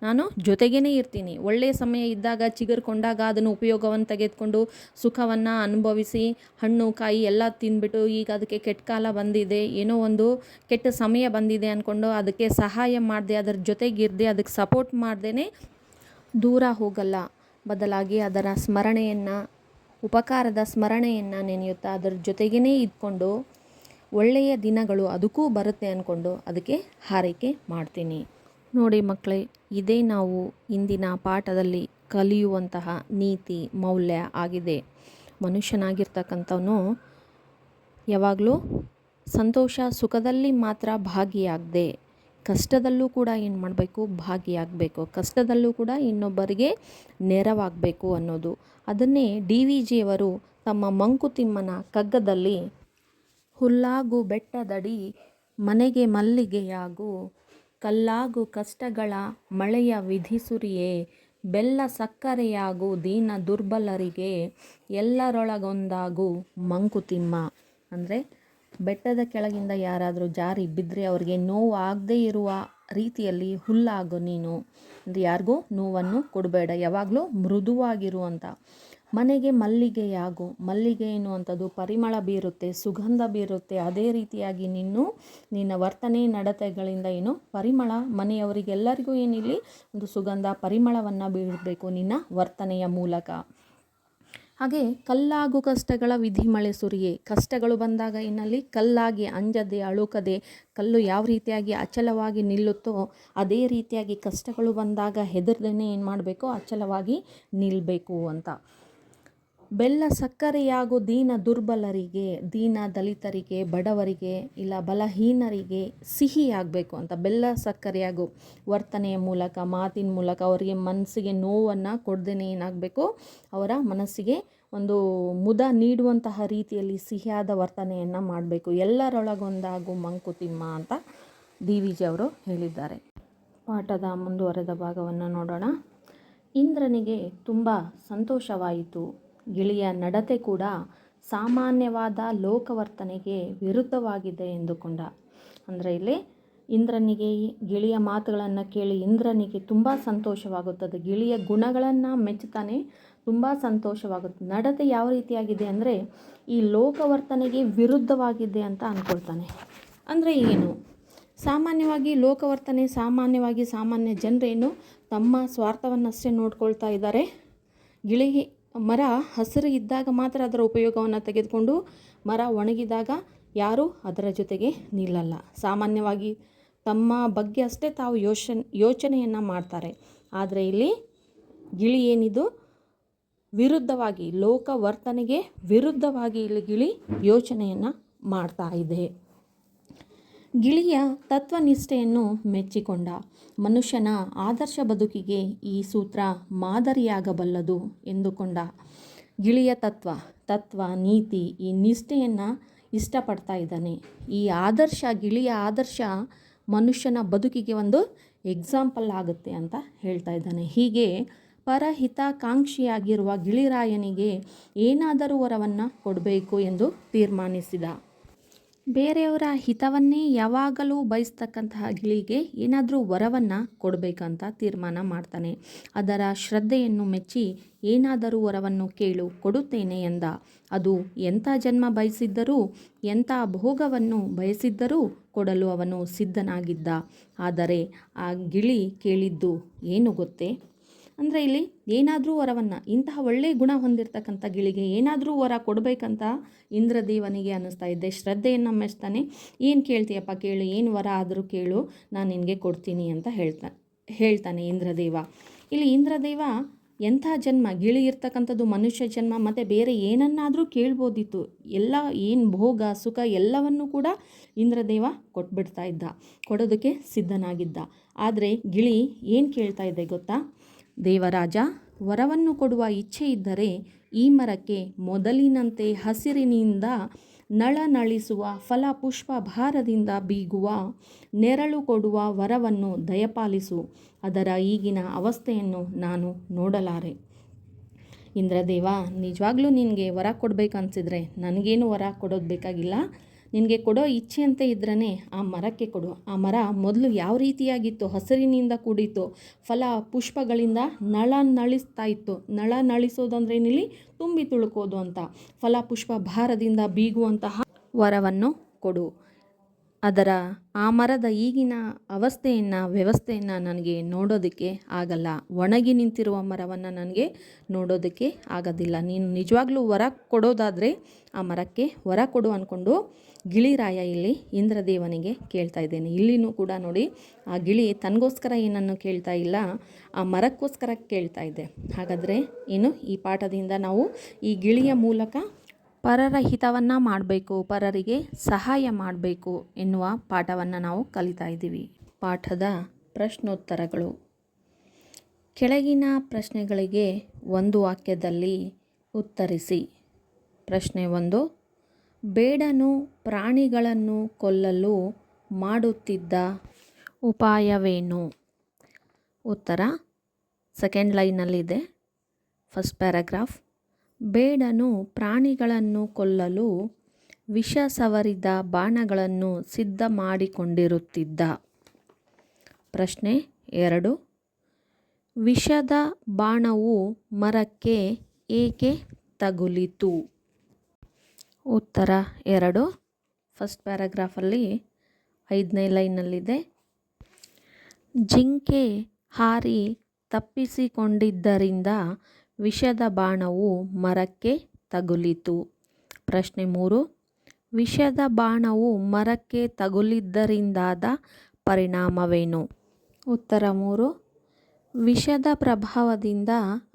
ನಾನು ಜೊತೆಗೇ ಇರ್ತೀನಿ. ಒಳ್ಳೆಯ ಸಮಯ ಇದ್ದಾಗ ಚಿಗುರ್ಕೊಂಡಾಗ ಅದನ್ನು ಉಪಯೋಗವನ್ನು ತೆಗೆದುಕೊಂಡು ಸುಖವನ್ನು ಅನುಭವಿಸಿ ಹಣ್ಣು ಕಾಯಿ ಎಲ್ಲ ತಿಂದ್ಬಿಟ್ಟು ಈಗ ಅದಕ್ಕೆ ಕೆಟ್ಟ ಕಾಲ ಬಂದಿದೆ, ಏನೋ ಒಂದು ಕೆಟ್ಟ ಸಮಯ ಬಂದಿದೆ ಅಂದ್ಕೊಂಡು ಅದಕ್ಕೆ ಸಹಾಯ ಮಾಡದೆ, ಅದರ ಜೊತೆಗಿರದೆ, ಅದಕ್ಕೆ ಸಪೋರ್ಟ್ ಮಾಡ್ದೇ ದೂರ ಹೋಗಲ್ಲ. ಬದಲಾಗಿ ಅದರ ಸ್ಮರಣೆಯನ್ನು, ಉಪಕಾರದ ಸ್ಮರಣೆಯನ್ನು ನೆನೆಯುತ್ತಾ ಅದರ ಜೊತೆಗೇ ಇದ್ಕೊಂಡು ಒಳ್ಳೆಯ ದಿನಗಳು ಅದಕ್ಕೂ ಬರುತ್ತೆ ಅಂದ್ಕೊಂಡು ಅದಕ್ಕೆ ಹಾರೈಕೆ ಮಾಡ್ತೀನಿ. ನೋಡಿ ಮಕ್ಕಳೇ, ಇದೇ ನಾವು ಇಂದಿನ ಪಾಠದಲ್ಲಿ ಕಲಿಯುವಂತಹ ನೀತಿ ಮೌಲ್ಯ ಆಗಿದೆ. ಮನುಷ್ಯನಾಗಿರ್ತಕ್ಕಂಥವನು ಯಾವಾಗಲೂ ಸಂತೋಷ ಸುಖದಲ್ಲಿ ಮಾತ್ರ ಭಾಗಿಯಾಗದೆ ಕಷ್ಟದಲ್ಲೂ ಕೂಡ ಏನು ಮಾಡಬೇಕು, ಭಾಗಿಯಾಗಬೇಕು. ಕಷ್ಟದಲ್ಲೂ ಕೂಡ ಇನ್ನೊಬ್ಬರಿಗೆ ನೆರವಾಗಬೇಕು ಅನ್ನೋದು. ಅದನ್ನೇ DVG ಅವರು ತಮ್ಮ ಮಂಕುತಿಮ್ಮನ ಕಗ್ಗದಲ್ಲಿ ಹುಲ್ಲಾಗು ಬೆಟ್ಟದಡಿ ಮನೆಗೆ ಮಲ್ಲಿಗೆಯಾಗು, ಕಲ್ಲಾಗು ಕಷ್ಟಗಳ ಮಳೆಯ ವಿಧಿಸುರಿಯೇ, ಬೆಲ್ಲ ಸಕ್ಕರೆಯಾಗು ದೀನ ದುರ್ಬಲರಿಗೆ, ಎಲ್ಲರೊಳಗೊಂದಾಗು ಮಂಕುತಿಮ್ಮ. ಅಂದರೆ ಬೆಟ್ಟದ ಕೆಳಗಿಂದ ಯಾರಾದರೂ ಜಾರಿ ಬಿದ್ದರೆ ಅವ್ರಿಗೆ ನೋವು ಆಗದೇ ಇರುವ ರೀತಿಯಲ್ಲಿ ಹುಲ್ಲಾಗು ನೀನು, ಅಂದರೆ ಯಾರಿಗೂ ನೋವನ್ನು ಕೊಡಬೇಡ, ಯಾವಾಗಲೂ ಮೃದುವಾಗಿರುವಂಥ. ಮನೆಗೆ ಮಲ್ಲಿಗೆಯಾಗು, ಮಲ್ಲಿಗೆ ಎನ್ನುವಂಥದ್ದು ಪರಿಮಳ ಬೀರುತ್ತೆ, ಸುಗಂಧ ಬೀರುತ್ತೆ. ಅದೇ ರೀತಿಯಾಗಿ ನಿನ್ನ ವರ್ತನೆ ನಡತೆಗಳಿಂದ ಏನು ಪರಿಮಳ, ಮನೆಯವರಿಗೆಲ್ಲರಿಗೂ ಏನಿಲ್ಲಿ ಒಂದು ಸುಗಂಧ ಪರಿಮಳವನ್ನು ಬೀಳಬೇಕು ನಿನ್ನ ವರ್ತನೆಯ ಮೂಲಕ. ಹಾಗೆ ಕಲ್ಲಾಗು ಕಷ್ಟಗಳ ವಿಧಿ ಮಳೆ ಸುರಿಯೇ, ಕಷ್ಟಗಳು ಬಂದಾಗ ಇನ್ನಲ್ಲಿ ಕಲ್ಲಾಗಿ ಅಂಜದೆ ಅಳುಕದೆ, ಕಲ್ಲು ಯಾವ ರೀತಿಯಾಗಿ ಅಚಲವಾಗಿ ನಿಲ್ಲುತ್ತೋ ಅದೇ ರೀತಿಯಾಗಿ ಕಷ್ಟಗಳು ಬಂದಾಗ ಹೆದರ್ದೇನೆ ಏನು ಮಾಡಬೇಕು, ಅಚಲವಾಗಿ ನಿಲ್ಲಬೇಕು ಅಂತ. ಬೆಲ್ಲ ಸಕ್ಕರೆಯಾಗು ದೀನ ದುರ್ಬಲರಿಗೆ, ದೀನ ದಲಿತರಿಗೆ, ಬಡವರಿಗೆ, ಇಲ್ಲ ಬಲಹೀನರಿಗೆ ಸಿಹಿಯಾಗಬೇಕು ಅಂತ. ಬೆಲ್ಲ ಸಕ್ಕರೆಯಾಗು ವರ್ತನೆಯ ಮೂಲಕ, ಮಾತಿನ ಮೂಲಕ ಅವರಿಗೆ ಮನಸ್ಸಿಗೆ ನೋವನ್ನು ಕೊಡ್ದೇನೆ ಏನಾಗಬೇಕು, ಅವರ ಮನಸ್ಸಿಗೆ ಒಂದು ಮುದ ನೀಡುವಂತಹ ರೀತಿಯಲ್ಲಿ ಸಿಹಿಯಾದ ವರ್ತನೆಯನ್ನು ಮಾಡಬೇಕು. ಎಲ್ಲರೊಳಗೊಂದಾಗು ಮಂಕುತಿಮ್ಮ ಅಂತ DVG ಅವರು ಹೇಳಿದ್ದಾರೆ. ಪಾಠದ ಮುಂದುವರೆದ ಭಾಗವನ್ನು ನೋಡೋಣ. ಇಂದ್ರನಿಗೆ ತುಂಬ ಸಂತೋಷವಾಯಿತು. ಗಿಳಿಯ ನಡತೆ ಕೂಡ ಸಾಮಾನ್ಯವಾದ ಲೋಕವರ್ತನೆಗೆ ವಿರುದ್ಧವಾಗಿದೆ ಎಂದುಕೊಂಡ. ಅಂದರೆ ಇಲ್ಲಿ ಇಂದ್ರನಿಗೆ ಗಿಳಿಯ ಮಾತುಗಳನ್ನು ಕೇಳಿ ಇಂದ್ರನಿಗೆ ತುಂಬ ಸಂತೋಷವಾಗುತ್ತದೆ. ಗಿಳಿಯ ಗುಣಗಳನ್ನು ಮೆಚ್ಚುತ್ತಾನೆ, ತುಂಬ ಸಂತೋಷವಾಗುತ್ತೆ. ನಡತೆ ಯಾವ ರೀತಿಯಾಗಿದೆ ಅಂದರೆ ಈ ಲೋಕವರ್ತನೆಗೆ ವಿರುದ್ಧವಾಗಿದೆ ಅಂತ ಅಂದ್ಕೊಳ್ತಾನೆ. ಅಂದರೆ ಏನು? ಸಾಮಾನ್ಯವಾಗಿ ಲೋಕವರ್ತನೆ ಸಾಮಾನ್ಯ ಜನರೇನು ತಮ್ಮ ಸ್ವಾರ್ಥವನ್ನಷ್ಟೇ ನೋಡ್ಕೊಳ್ತಾ ಇದ್ದಾರೆ. ಗಿಳಿ ಮರ ಹಸಿರು ಇದ್ದಾಗ ಮಾತ್ರ ಅದರ ಉಪಯೋಗವನ್ನು ತೆಗೆದುಕೊಂಡು ಮರ ಒಣಗಿದಾಗ ಯಾರೂ ಅದರ ಜೊತೆಗೆ ನಿಲ್ಲಲ್ಲ. ಸಾಮಾನ್ಯವಾಗಿ ತಮ್ಮ ಬಗ್ಗೆ ಅಷ್ಟೇ ತಾವು ಯೋಚನೆಯನ್ನು ಮಾಡ್ತಾರೆ. ಆದರೆ ಇಲ್ಲಿ ಗಿಳಿ ಏನಿದು ವಿರುದ್ಧವಾಗಿ, ಲೋಕವರ್ತನೆಗೆ ವಿರುದ್ಧವಾಗಿ ಇಲ್ಲಿ ಗಿಳಿ ಯೋಚನೆಯನ್ನು ಮಾಡ್ತಾ ಇದೆ. ಗಿಳಿಯ ತತ್ವನಿಷ್ಠೆಯನ್ನು ಮೆಚ್ಚಿಕೊಂಡ. ಮನುಷ್ಯನ ಆದರ್ಶ ಬದುಕಿಗೆ ಈ ಸೂತ್ರ ಮಾದರಿಯಾಗಬಲ್ಲದು ಎಂದುಕೊಂಡ. ಗಿಳಿಯ ತತ್ವ ನೀತಿ, ಈ ನಿಷ್ಠೆಯನ್ನು ಇಷ್ಟಪಡ್ತಾ ಇದ್ದಾನೆ. ಈ ಆದರ್ಶ, ಗಿಳಿಯ ಆದರ್ಶ ಮನುಷ್ಯನ ಬದುಕಿಗೆ ಒಂದು ಎಕ್ಸಾಂಪಲ್ ಆಗುತ್ತೆ ಅಂತ ಹೇಳ್ತಾ ಇದ್ದಾನೆ. ಹೀಗೆ ಪರಹಿತಾಕಾಂಕ್ಷಿಯಾಗಿರುವ ಗಿಳಿರಾಯನಿಗೆ ಏನಾದರೂ ವರವನ್ನು ಕೊಡಬೇಕು ಎಂದು ತೀರ್ಮಾನಿಸಿದ. ಬೇರೆಯವರ ಹಿತವನ್ನೇ ಯಾವಾಗಲೂ ಬಯಸ್ತಕ್ಕಂತಹ ಗಿಳಿಗೆ ಏನಾದರೂ ವರವನ್ನು ಕೊಡಬೇಕಂತ ತೀರ್ಮಾನ ಮಾಡ್ತಾನೆ. ಅದರ ಶ್ರದ್ಧೆಯನ್ನು ಮೆಚ್ಚಿ ಏನಾದರೂ ವರವನ್ನು ಕೇಳು, ಕೊಡುತ್ತೇನೆ ಎಂದ. ಅದು ಎಂಥ ಜನ್ಮ ಬಯಸಿದ್ದರೂ, ಎಂಥ ಭೋಗವನ್ನು ಬಯಸಿದ್ದರೂ ಕೊಡಲು ಅವನು ಸಿದ್ಧನಾಗಿದ್ದ. ಆದರೆ ಆ ಗಿಳಿ ಕೇಳಿದ್ದು ಏನು ಗೊತ್ತೇ? ಅಂದರೆ ಇಲ್ಲಿ ಏನಾದರೂ ವರವನ್ನು, ಇಂತಹ ಒಳ್ಳೆಯ ಗುಣ ಹೊಂದಿರತಕ್ಕಂಥ ಗಿಳಿಗೆ ಏನಾದರೂ ವರ ಕೊಡಬೇಕಂತ ಇಂದ್ರದೇವನಿಗೆ ಅನ್ನಿಸ್ತಾ ಇದೆ. ಶ್ರದ್ಧೆಯನ್ನು ಮೆಚ್ತಾನೆ. ಏನು ಕೇಳ್ತೀಯಪ್ಪ ಕೇಳು, ಏನು ವರ ಆದರೂ ಕೇಳು, ನಾನು ನಿನಗೆ ಕೊಡ್ತೀನಿ ಅಂತ ಹೇಳ್ತಾನೆ ಇಂದ್ರದೇವ. ಇಲ್ಲಿ ಇಂದ್ರದೇವ ಎಂಥ ಜನ್ಮ, ಗಿಳಿ ಇರ್ತಕ್ಕಂಥದ್ದು ಮನುಷ್ಯ ಜನ್ಮ, ಮತ್ತು ಬೇರೆ ಏನನ್ನಾದರೂ ಕೇಳ್ಬೋದಿತ್ತು. ಎಲ್ಲ ಏನು ಭೋಗ ಸುಖ ಎಲ್ಲವನ್ನೂ ಕೂಡ ಇಂದ್ರದೇವ ಕೊಟ್ಬಿಡ್ತಾ ಇದ್ದ, ಕೊಡೋದಕ್ಕೆ ಸಿದ್ಧನಾಗಿದ್ದ. ಆದರೆ ಗಿಳಿ ಏನು ಕೇಳ್ತಾ ಇದೆ ಗೊತ್ತಾ? ದೇವರಾಜ, ವರವನ್ನು ಕೊಡುವ ಇಚ್ಛೆ ಇದ್ದರೆ ಈ ಮರಕ್ಕೆ ಮೊದಲಿನಂತೆ ಹಸಿರಿನಿಂದ ನಳನಳಿಸುವ ಫಲ ಪುಷ್ಪ ಭಾರದಿಂದ ಬೀಗುವ ನೆರಳು ಕೊಡುವ ವರವನ್ನು ದಯಪಾಲಿಸು. ಅದರ ಈಗಿನ ಅವಸ್ಥೆಯನ್ನು ನಾನು ನೋಡಲಾರೆ. ಇಂದ್ರದೇವ, ನಿಜವಾಗ್ಲೂ ನಿನಗೆ ವರ ಕೊಡಬೇಕನ್ಸಿದ್ರೆ ನನಗೇನು ವರ ಕೊಡೋದು ಬೇಕಾಗಿಲ್ಲ. ನಿನಗೆ ಕೊಡೋ ಇಚ್ಛೆ ಅಂತ ಇದ್ರೇ ಆ ಮರಕ್ಕೆ ಕೊಡು. ಆ ಮರ ಮೊದಲು ಯಾವ ರೀತಿಯಾಗಿತ್ತು? ಹಸಿರಿನಿಂದ ಕೂಡಿತ್ತು, ಫಲ ಪುಷ್ಪಗಳಿಂದ ನಳಿಸ್ತಾ ಇತ್ತು. ನಳಿಸೋದಂದ್ರೆ ಏನಿಲ್ಲಿ ತುಂಬಿ ತುಳುಕೋದು ಅಂತ. ಫಲ ಪುಷ್ಪ ಭಾರದಿಂದ ಬೀಗುವಂತಹ ವರವನ್ನು ಕೊಡು. ಆ ಮರದ ಈಗಿನ ವ್ಯವಸ್ಥೆಯನ್ನು ನನಗೆ ನೋಡೋದಕ್ಕೆ ಆಗಲ್ಲ. ಒಣಗಿ ನಿಂತಿರುವ ಮರವನ್ನು ನನಗೆ ನೋಡೋದಕ್ಕೆ ಆಗೋದಿಲ್ಲ. ನೀನು ನಿಜವಾಗ್ಲೂ ವರ ಕೊಡೋದಾದರೆ ಆ ಮರಕ್ಕೆ ವರ ಕೊಡು ಅಂದ್ಕೊಂಡು ಗಿಳಿರಾಯ ಇಲ್ಲಿ ಇಂದ್ರದೇವನಿಗೆ ಕೇಳ್ತಾ ಇದ್ದೇನೆ. ಇಲ್ಲಿನೂ ಕೂಡ ನೋಡಿ, ಆ ಗಿಳಿ ತನಗೋಸ್ಕರ ಏನನ್ನು ಕೇಳ್ತಾ ಇಲ್ಲ, ಆ ಮರಕ್ಕೋಸ್ಕರ ಕೇಳ್ತಾ ಇದೆ. ಹಾಗಾದರೆ ಏನು ಈ ಪಾಠದಿಂದ ನಾವು ಈ ಗಿಳಿಯ ಮೂಲಕ ಪರರ ಹಿತವನ್ನು ಮಾಡಬೇಕು, ಪರರಿಗೆ ಸಹಾಯ ಮಾಡಬೇಕು ಎನ್ನುವ ಪಾಠವನ್ನು ನಾವು ಕಲಿತಾ ಇದ್ದೀವಿ. ಪಾಠದ ಪ್ರಶ್ನೋತ್ತರಗಳು. ಕೆಳಗಿನ ಪ್ರಶ್ನೆಗಳಿಗೆ ಒಂದು ವಾಕ್ಯದಲ್ಲಿ ಉತ್ತರಿಸಿ. ಪ್ರಶ್ನೆ 1. ಬೇಡನು ಪ್ರಾಣಿಗಳನ್ನು ಕೊಲ್ಲಲು ಮಾಡುತ್ತಿದ್ದ ಉಪಾಯವೇನು? ಉತ್ತರ ಸೆಕೆಂಡ್ ಲೈನಲ್ಲಿದೆ, ಫಸ್ಟ್ ಪ್ಯಾರಾಗ್ರಾಫ್. ಬೇಡನು ಪ್ರಾಣಿಗಳನ್ನು ಕೊಲ್ಲಲು ವಿಷ ಸವರಿದ ಬಾಣಗಳನ್ನು ಸಿದ್ಧ ಮಾಡಿಕೊಂಡಿರುತ್ತಿದ್ದ. ಪ್ರಶ್ನೆ 2. ವಿಷದ ಬಾಣವು ಮರಕ್ಕೆ ಏಕೆ ತಗುಲಿತು? ಉತ್ತರ 2, ಫಸ್ಟ್ ಪ್ಯಾರಾಗ್ರಾಫಲ್ಲಿ 5ನೇ ಲೈನಲ್ಲಿದೆ. ಜಿಂಕೆ ಹಾರಿ ತಪ್ಪಿಸಿಕೊಂಡಿದ್ದರಿಂದ ವಿಷದ ಬಾಣವು ಮರಕ್ಕೆ ತಗುಲಿತು. ಪ್ರಶ್ನೆ 3. ವಿಷದ ಬಾಣವು ಮರಕ್ಕೆ ತಗುಲಿದ್ದರಿಂದಾದ ಪರಿಣಾಮವೇನು? ಉತ್ತರ 3. ವಿಷದ ಪ್ರಭಾವದಿಂದ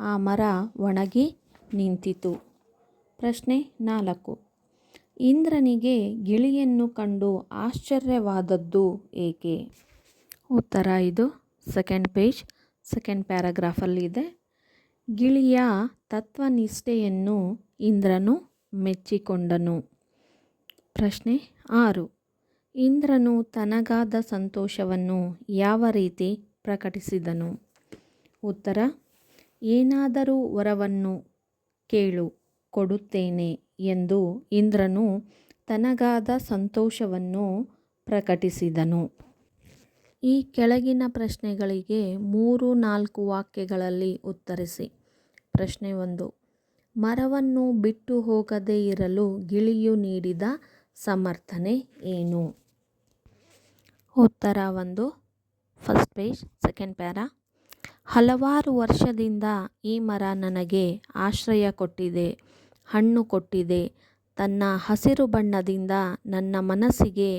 ಆ ಮರ ಒಣಗಿ ನಿಂತಿತು. ಪ್ರಶ್ನೆ 4. ಇಂದ್ರನಿಗೆ ಗಿಳಿಯನ್ನು ಕಂಡು ಆಶ್ಚರ್ಯವಾದದ್ದು ಏಕೆ? ಉತ್ತರ 5, ಸೆಕೆಂಡ್ ಪೇಜ್, ಸೆಕೆಂಡ್ ಪ್ಯಾರಾಗ್ರಾಫಲ್ಲಿದೆ. ಗಿಳಿಯ ತತ್ವನಿಷ್ಠೆಯನ್ನು ಇಂದ್ರನು ಮೆಚ್ಚಿಕೊಂಡನು. ಪ್ರಶ್ನೆ 6. ಇಂದ್ರನು ತನಗಾದ ಸಂತೋಷವನ್ನು ಯಾವ ರೀತಿ ಪ್ರಕಟಿಸಿದನು? ಉತ್ತರ ಏನಾದರೂ ವರವನ್ನು ಕೇಳು, ಕೊಡುತ್ತೇನೆ ಎಂದು ಇಂದ್ರನು ತನಗಾದ ಸಂತೋಷವನ್ನು ಪ್ರಕಟಿಸಿದನು. ಈ ಕೆಳಗಿನ ಪ್ರಶ್ನೆಗಳಿಗೆ 3-4 ವಾಕ್ಯಗಳಲ್ಲಿ ಉತ್ತರಿಸಿ. ಪ್ರಶ್ನೆ 1. ಮರವನ್ನು ಬಿಟ್ಟು ಹೋಗದೇ ಇರಲು ಗಿಳಿಯು ನೀಡಿದ ಸಮರ್ಥನೆ ಏನು? ಉತ್ತರ 1. First page, second para. ಹಲವಾರು ವರ್ಷದಿಂದ ಈ ಮರ ನನಗೆ ಆಶ್ರಯ ಕೊಟ್ಟಿದೆ, ಹಣ್ಣು ಕೊಟ್ಟಿದೆ, ತನ್ನ ಹಸಿರು ಬಣ್ಣದಿಂದ ನನ್ನ ಮನಸ್ಸಿಗೆ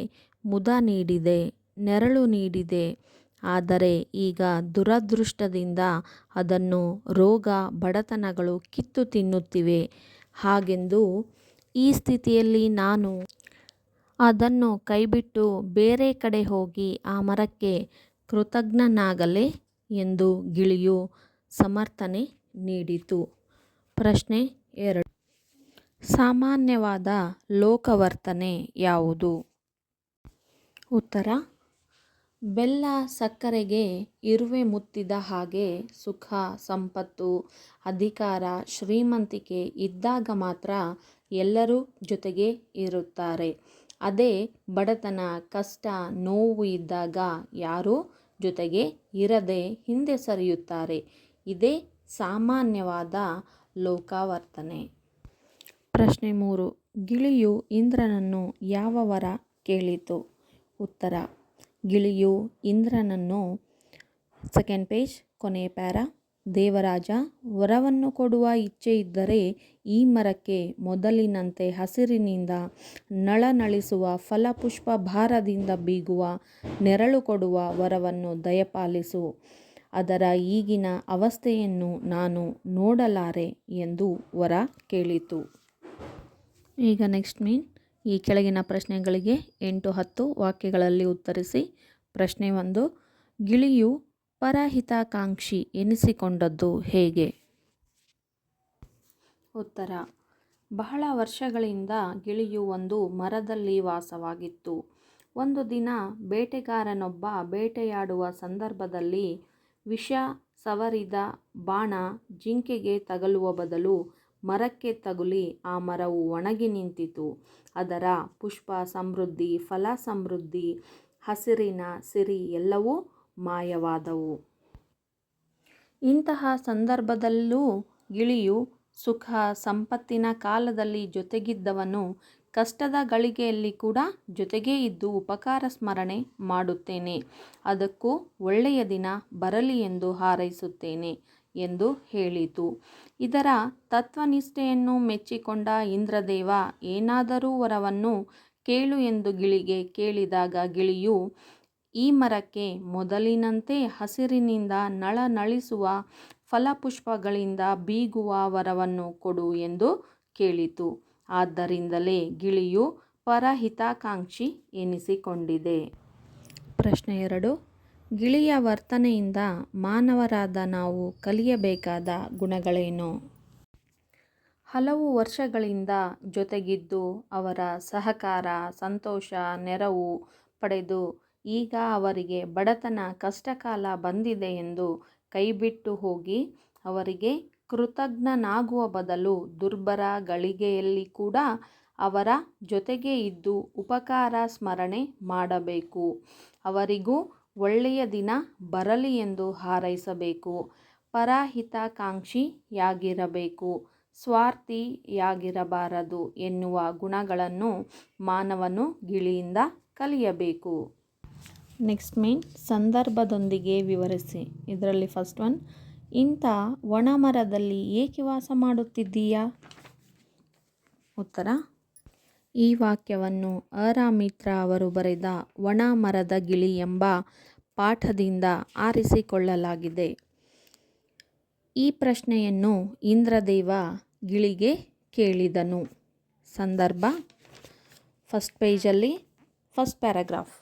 ಮುದ ನೀಡಿದೆ, ನೆರಳು ನೀಡಿದೆ. ಆದರೆ ಈಗ ದುರದೃಷ್ಟದಿಂದ ಅದನ್ನು ರೋಗ, ಬಡತನಗಳು ಕಿತ್ತು ತಿನ್ನುತ್ತಿವೆ. ಹಾಗೆಂದು ಈ ಸ್ಥಿತಿಯಲ್ಲಿ ನಾನು ಅದನ್ನು ಕೈಬಿಟ್ಟು ಬೇರೆ ಕಡೆ ಹೋಗಿ ಆ ಮರಕ್ಕೆ ಕೃತಜ್ಞನಾಗಲೇ ಎಂದು ಗಿಳಿಯು ಸಮರ್ಥನೆ ನೀಡಿತು. ಪ್ರಶ್ನೆ 2. ಸಾಮಾನ್ಯವಾದ ಲೋಕವರ್ತನೆ ಯಾವುದು? ಉತ್ತರ. ಬೆಲ್ಲ ಸಕ್ಕರೆಗೆ ಇರುವೆ ಮುತ್ತಿದ ಹಾಗೆ ಸುಖ, ಸಂಪತ್ತು, ಅಧಿಕಾರ, ಶ್ರೀಮಂತಿಕೆ ಇದ್ದಾಗ ಮಾತ್ರ ಎಲ್ಲರೂ ಜೊತೆಗೆ ಇರುತ್ತಾರೆ. ಅದೇ ಬಡತನ, ಕಷ್ಟ, ನೋವು ಇದ್ದಾಗ ಯಾರೂ ಜೊತೆಗೆ ಇರದೆ ಹಿಂದೆ ಸರಿಯುತ್ತಾರೆ. ಇದೇ ಸಾಮಾನ್ಯವಾದ ಲೋಕಾವರ್ತನೆ. ಪ್ರಶ್ನೆ 3. ಗಿಳಿಯು ಇಂದ್ರನನ್ನು ಯಾವ ವರ ಕೇಳಿತು? ಉತ್ತರ. ಗಿಳಿಯು ಇಂದ್ರನನ್ನು ಸೆಕೆಂಡ್ ಪೇಜ್, ಕೊನೆಯ ಪ್ಯಾರಾ. ದೇವರಾಜ, ವರವನ್ನು ಕೊಡುವ ಇಚ್ಛೆ ಇದ್ದರೆ ಈ ಮರಕ್ಕೆ ಮೊದಲಿನಂತೆ ಹಸಿರಿನಿಂದ ನಳನಳಿಸುವ ಫಲಪುಷ್ಪ ಭಾರದಿಂದ ಬೀಗುವ ನೆರಳು ಕೊಡುವ ವರವನ್ನು ದಯಪಾಲಿಸು. ಅದರ ಈಗಿನ ಅವಸ್ಥೆಯನ್ನು ನಾನು ನೋಡಲಾರೆ ಎಂದು ವರ ಕೇಳಿತು. ಈಗ ನೆಕ್ಸ್ಟ್ ಈ ಕೆಳಗಿನ ಪ್ರಶ್ನೆಗಳಿಗೆ 8-10 ವಾಕ್ಯಗಳಲ್ಲಿ ಉತ್ತರಿಸಿ. ಪ್ರಶ್ನೆ 1. ಗಿಳಿಯು ಪರಹಿತಕಾಂಕ್ಷಿ ಎನಿಸಿಕೊಂಡದ್ದು ಹೇಗೆ? ಉತ್ತರ. ಬಹಳ ವರ್ಷಗಳಿಂದ ಗಿಳಿಯು ಒಂದು ಮರದಲ್ಲಿ ವಾಸವಾಗಿತ್ತು. ಒಂದು ದಿನ ಬೇಟೆಗಾರನೊಬ್ಬ ಬೇಟೆಯಾಡುವ ಸಂದರ್ಭದಲ್ಲಿ ವಿಷ ಸವರಿದ ಬಾಣ ಜಿಂಕೆಗೆ ತಗಲುವ ಬದಲು ಮರಕ್ಕೆ ತಗುಲಿ ಆ ಮರವು ಒಣಗಿ ನಿಂತಿತು. ಅದರ ಪುಷ್ಪ ಸಮೃದ್ಧಿ, ಫಲ ಸಮೃದ್ಧಿ, ಹಸಿರಿನ ಸಿರಿ ಎಲ್ಲವೂ ಮಾಯವಾದವು. ಇಂತಹ ಸಂದರ್ಭದಲ್ಲೂ ಗಿಳಿಯು ಸುಖ ಸಂಪತ್ತಿನ ಕಾಲದಲ್ಲಿ ಜೊತೆಗಿದ್ದವನು ಕಷ್ಟದ ಗಳಿಗೆಯಲ್ಲಿ ಕೂಡ ಜೊತೆಗೇ ಇದ್ದು ಉಪಕಾರ ಸ್ಮರಣೆ ಮಾಡುತ್ತೇನೆ, ಅದಕ್ಕೂ ಒಳ್ಳೆಯ ದಿನ ಬರಲಿ ಎಂದು ಹಾರೈಸುತ್ತೇನೆ ಎಂದು ಹೇಳಿತು. ಇದರ ತತ್ವನಿಷ್ಠೆಯನ್ನು ಮೆಚ್ಚಿಕೊಂಡ ಇಂದ್ರದೇವ ಏನಾದರೂ ವರವನ್ನು ಕೇಳು ಎಂದು ಗಿಳಿಗೆ ಕೇಳಿದಾಗ ಗಿಳಿಯು ಈ ಮರಕ್ಕೆ ಮೊದಲಿನಂತೆ ಹಸಿರಿನಿಂದ ನಳನಳಿಸುವ ಫಲಪುಷ್ಪಗಳಿಂದ ಬೀಗುವ ವರವನ್ನು ಕೊಡು ಎಂದು ಕೇಳಿತು. ಆದ್ದರಿಂದಲೇ ಗಿಳಿಯು ಪರಹಿತಕಾಂಕ್ಷಿ ಎನಿಸಿಕೊಂಡಿದೆ. ಪ್ರಶ್ನೆ 2. ಗಿಳಿಯ ವರ್ತನೆಯಿಂದ ಮಾನವರಾದ ನಾವು ಕಲಿಯಬೇಕಾದ ಗುಣಗಳೇನು? ಹಲವು ವರ್ಷಗಳಿಂದ ಜೊತೆಗಿದ್ದು ಅವರ ಸಹಕಾರ, ಸಂತೋಷ, ನೆರವು ಪಡೆದು ಈಗ ಅವರಿಗೆ ಬಡತನ, ಕಷ್ಟಕಾಲ ಬಂದಿದೆ ಎಂದು ಕೈಬಿಟ್ಟು ಹೋಗಿ ಅವರಿಗೆ ಕೃತಜ್ಞನಾಗುವ ಬದಲು ದುರ್ಬರ ಗಳಿಗೆಯಲ್ಲಿ ಕೂಡ ಅವರ ಜೊತೆಗೆ ಇದ್ದು ಉಪಕಾರ ಸ್ಮರಣೆ ಮಾಡಬೇಕು. ಅವರಿಗೂ ಒಳ್ಳೆಯ ದಿನ ಬರಲಿ ಎಂದು ಹಾರೈಸಬೇಕು. ಪರಹಿತಕಾಂಕ್ಷಿಯಾಗಿರಬೇಕು, ಸ್ವಾರ್ಥಿಯಾಗಿರಬಾರದು ಎನ್ನುವ ಗುಣಗಳನ್ನು ಮಾನವನು ಗಿಳಿಯಿಂದ ಕಲಿಯಬೇಕು. ನೆಕ್ಸ್ಟ್ ಸಂದರ್ಭದೊಂದಿಗೆ ವಿವರಿಸಿ. ಇದರಲ್ಲಿ ಫಸ್ಟ್ ಒನ್, ಇಂಥ ಒಣ ಮರದಲ್ಲಿ ಏಕೆ ವಾಸ ಮಾಡುತ್ತಿದ್ದೀಯಾ? ಉತ್ತರ. ಈ ವಾಕ್ಯವನ್ನು ಅರಾಮಿತ್ರ ಅವರು ಬರೆದ ಒಣ ಮರದ ಗಿಳಿ ಎಂಬ ಪಾಠದಿಂದ ಆರಿಸಿಕೊಳ್ಳಲಾಗಿದೆ. ಈ ಪ್ರಶ್ನೆಯನ್ನು ಇಂದ್ರದೇವ ಗಿಳಿಗೆ ಕೇಳಿದನು. ಸಂದರ್ಭ ಫಸ್ಟ್ ಪೇಜಲ್ಲಿ ಫಸ್ಟ್ ಪ್ಯಾರಾಗ್ರಾಫ್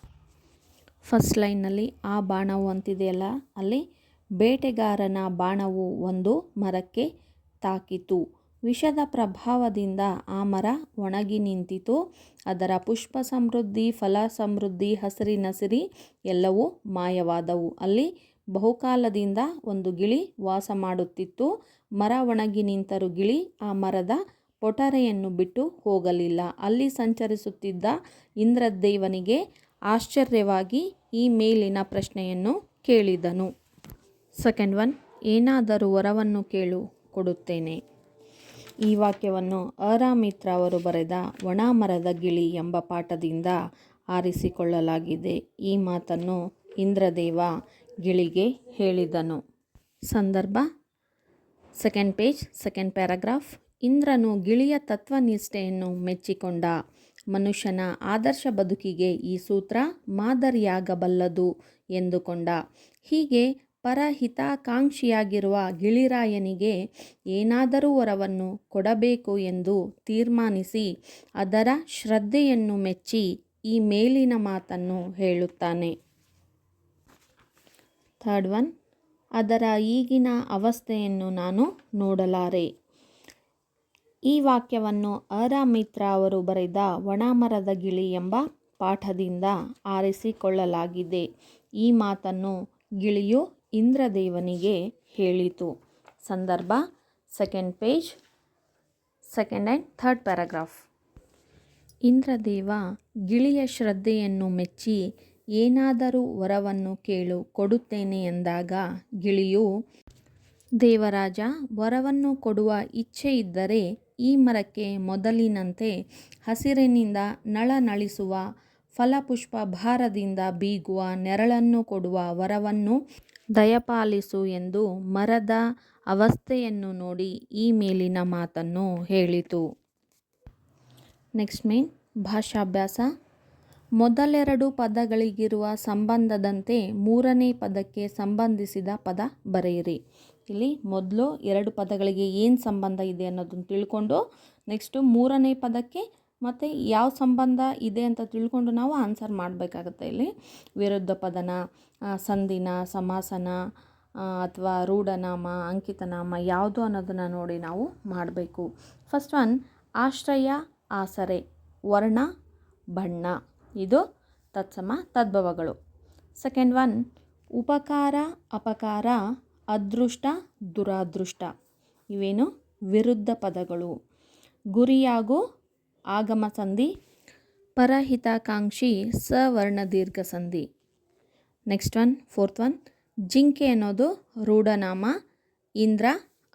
ಫಸ್ಟ್ ಲೈನ್ನಲ್ಲಿ ಆ ಬಾಣವು ಅಂತಿದೆಯಲ್ಲ, ಅಲ್ಲಿ ಬೇಟೆಗಾರನ ಬಾಣವು ಒಂದು ಮರಕ್ಕೆ ತಾಕಿತು. ವಿಷದ ಪ್ರಭಾವದಿಂದ ಆ ಮರ ಒಣಗಿ ನಿಂತಿತು. ಅದರ ಪುಷ್ಪ ಸಮೃದ್ಧಿ, ಫಲ ಸಮೃದ್ಧಿ, ಹಸಿರಿನ ಸಿರಿ ಎಲ್ಲವೂ ಮಾಯವಾದವು. ಅಲ್ಲಿ ಬಹುಕಾಲದಿಂದ ಒಂದು ಗಿಳಿ ವಾಸ ಮಾಡುತ್ತಿತ್ತು. ಮರ ಒಣಗಿ ನಿಂತರೂ ಗಿಳಿ ಆ ಮರದ ಪೊಟರೆಯನ್ನು ಬಿಟ್ಟು ಹೋಗಲಿಲ್ಲ. ಅಲ್ಲಿ ಸಂಚರಿಸುತ್ತಿದ್ದ ಇಂದ್ರದೇವನಿಗೆ ಆಶ್ಚರ್ಯವಾಗಿ ಈ ಮೇಲಿನ ಪ್ರಶ್ನೆಯನ್ನು ಕೇಳಿದನು. ಸೆಕೆಂಡ್ ಒನ್, ಏನಾದರೂ ವರವನ್ನು ಕೇಳು, ಕೊಡುತ್ತೇನೆ. ಈ ವಾಕ್ಯವನ್ನು ಅರಾಮಿತ್ರ ಅವರು ಬರೆದ ಒಣ ಮರದ ಗಿಳಿ ಎಂಬ ಪಾಠದಿಂದ ಆರಿಸಿಕೊಳ್ಳಲಾಗಿದೆ. ಈ ಮಾತನ್ನು ಇಂದ್ರದೇವ ಗಿಳಿಗೆ ಹೇಳಿದನು. ಸಂದರ್ಭ ಸೆಕೆಂಡ್ ಪೇಜ್, ಸೆಕೆಂಡ್ ಪ್ಯಾರಾಗ್ರಾಫ್. ಇಂದ್ರನು ಗಿಳಿಯ ತತ್ವನಿಷ್ಠೆಯನ್ನು ಮೆಚ್ಚಿಕೊಂಡ. ಮನುಷ್ಯನ ಆದರ್ಶ ಬದುಕಿಗೆ ಈ ಸೂತ್ರ ಮಾದರಿಯಾಗಬಲ್ಲದು ಎಂದುಕೊಂಡ. ಹೀಗೆ ಪರಹಿತಾಕಾಂಕ್ಷಿಯಾಗಿರುವ ಗಿಳಿರಾಯನಿಗೆ ಏನಾದರೂ ವರವನ್ನು ಕೊಡಬೇಕು ಎಂದು ತೀರ್ಮಾನಿಸಿ ಅದರ ಶ್ರದ್ಧೆಯನ್ನು ಮೆಚ್ಚಿ ಈ ಮೇಲಿನ ಮಾತನ್ನು ಹೇಳುತ್ತಾನೆ. ಥರ್ಡ್ ಒನ್, ಅದರ ಈಗಿನ ಅವಸ್ಥೆಯನ್ನು ನಾನು ನೋಡಲಾರೆ. ಈ ವಾಕ್ಯವನ್ನು ಅರಾಮಿತ್ರ ಅವರು ಬರೆದ ಒಣಮರದ ಗಿಳಿ ಎಂಬ ಪಾಠದಿಂದ ಆರಿಸಿಕೊಳ್ಳಲಾಗಿದೆ. ಈ ಮಾತನ್ನು ಗಿಳಿಯು ಇಂದ್ರದೇವನಿಗೆ ಹೇಳಿತು. ಸಂದರ್ಭ second page, second and third paragraph. Indradeva ಗಿಳಿಯ ಶ್ರದ್ಧೆಯನ್ನು ಮೆಚ್ಚಿ ಏನಾದರೂ ವರವನ್ನು ಕೇಳು, ಕೊಡುತ್ತೇನೆ ಎಂದಾಗ ಗಿಳಿಯು, ದೇವರಾಜ, ವರವನ್ನು ಕೊಡುವ ಇಚ್ಛೆ ಇದ್ದರೆ ಈ ಮರಕ್ಕೆ ಮೊದಲಿನಂತೆ ಹಸಿರಿನಿಂದ ನಳನಳಿಸುವ ಫಲಪುಷ್ಪ ಭಾರದಿಂದ ಬೀಗುವ ನೆರಳನ್ನು ಕೊಡುವ ವರವನ್ನು ದಯಪಾಲಿಸು ಎಂದು ಮರದ ಅವಸ್ಥೆಯನ್ನು ನೋಡಿ ಈ ಮೇಲಿನ ಮಾತನ್ನು ಹೇಳಿತು. ನೆಕ್ಸ್ಟ್ ಮೇನ್ ಭಾಷಾಭ್ಯಾಸ. ಮೊದಲೆರಡು ಪದಗಳಿಗಿರುವ ಸಂಬಂಧದಂತೆ ಮೂರನೇ ಪದಕ್ಕೆ ಸಂಬಂಧಿಸಿದ ಪದ ಬರೆಯಿರಿ. ಇಲ್ಲಿ ಮೊದಲು ಎರಡು ಪದಗಳಿಗೆ ಏನು ಸಂಬಂಧ ಇದೆ ಅನ್ನೋದನ್ನು ತಿಳ್ಕೊಂಡು ನೆಕ್ಸ್ಟು ಮೂರನೇ ಪದಕ್ಕೆ ಮತ್ತು ಯಾವ ಸಂಬಂಧ ಇದೆ ಅಂತ ತಿಳ್ಕೊಂಡು ನಾವು ಆನ್ಸರ್ ಮಾಡಬೇಕಾಗತ್ತೆ. ಇಲ್ಲಿ ವಿರುದ್ಧ ಪದನ, ಸಂಧಿನ, ಸಮಾಸನ ಅಥವಾ ರೂಢನಾಮ, ಅಂಕಿತನಾಮ ಯಾವುದು ಅನ್ನೋದನ್ನು ನೋಡಿ ನಾವು ಮಾಡಬೇಕು. ಫಸ್ಟ್ ಒನ್, ಆಶ್ರಯ, ಆಸರೆ, ವರ್ಣ, ಬಣ್ಣ, ಇದು ತತ್ಸಮ ತದ್ಭವಗಳು. ಸೆಕೆಂಡ್ ಒನ್, ಉಪಕಾರ, ಅಪಕಾರ, ಅದೃಷ್ಟ, ದುರಾದೃಷ್ಟ, ಇವೇನು ವಿರುದ್ಧ ಪದಗಳು. ಗುರಿಯಾಗು, ಆಗಮ ಸಂಧಿ, ಪರಹಿತಾಕಾಂಕ್ಷಿ, ಸವರ್ಣ ದೀರ್ಘ ಸಂಧಿ. ನೆಕ್ಸ್ಟ್ ಒನ್, ಫೋರ್ತ್ ಒನ್, ಜಿಂಕೆ ಅನ್ನೋದು ರೂಢನಾಮ, ಇಂದ್ರ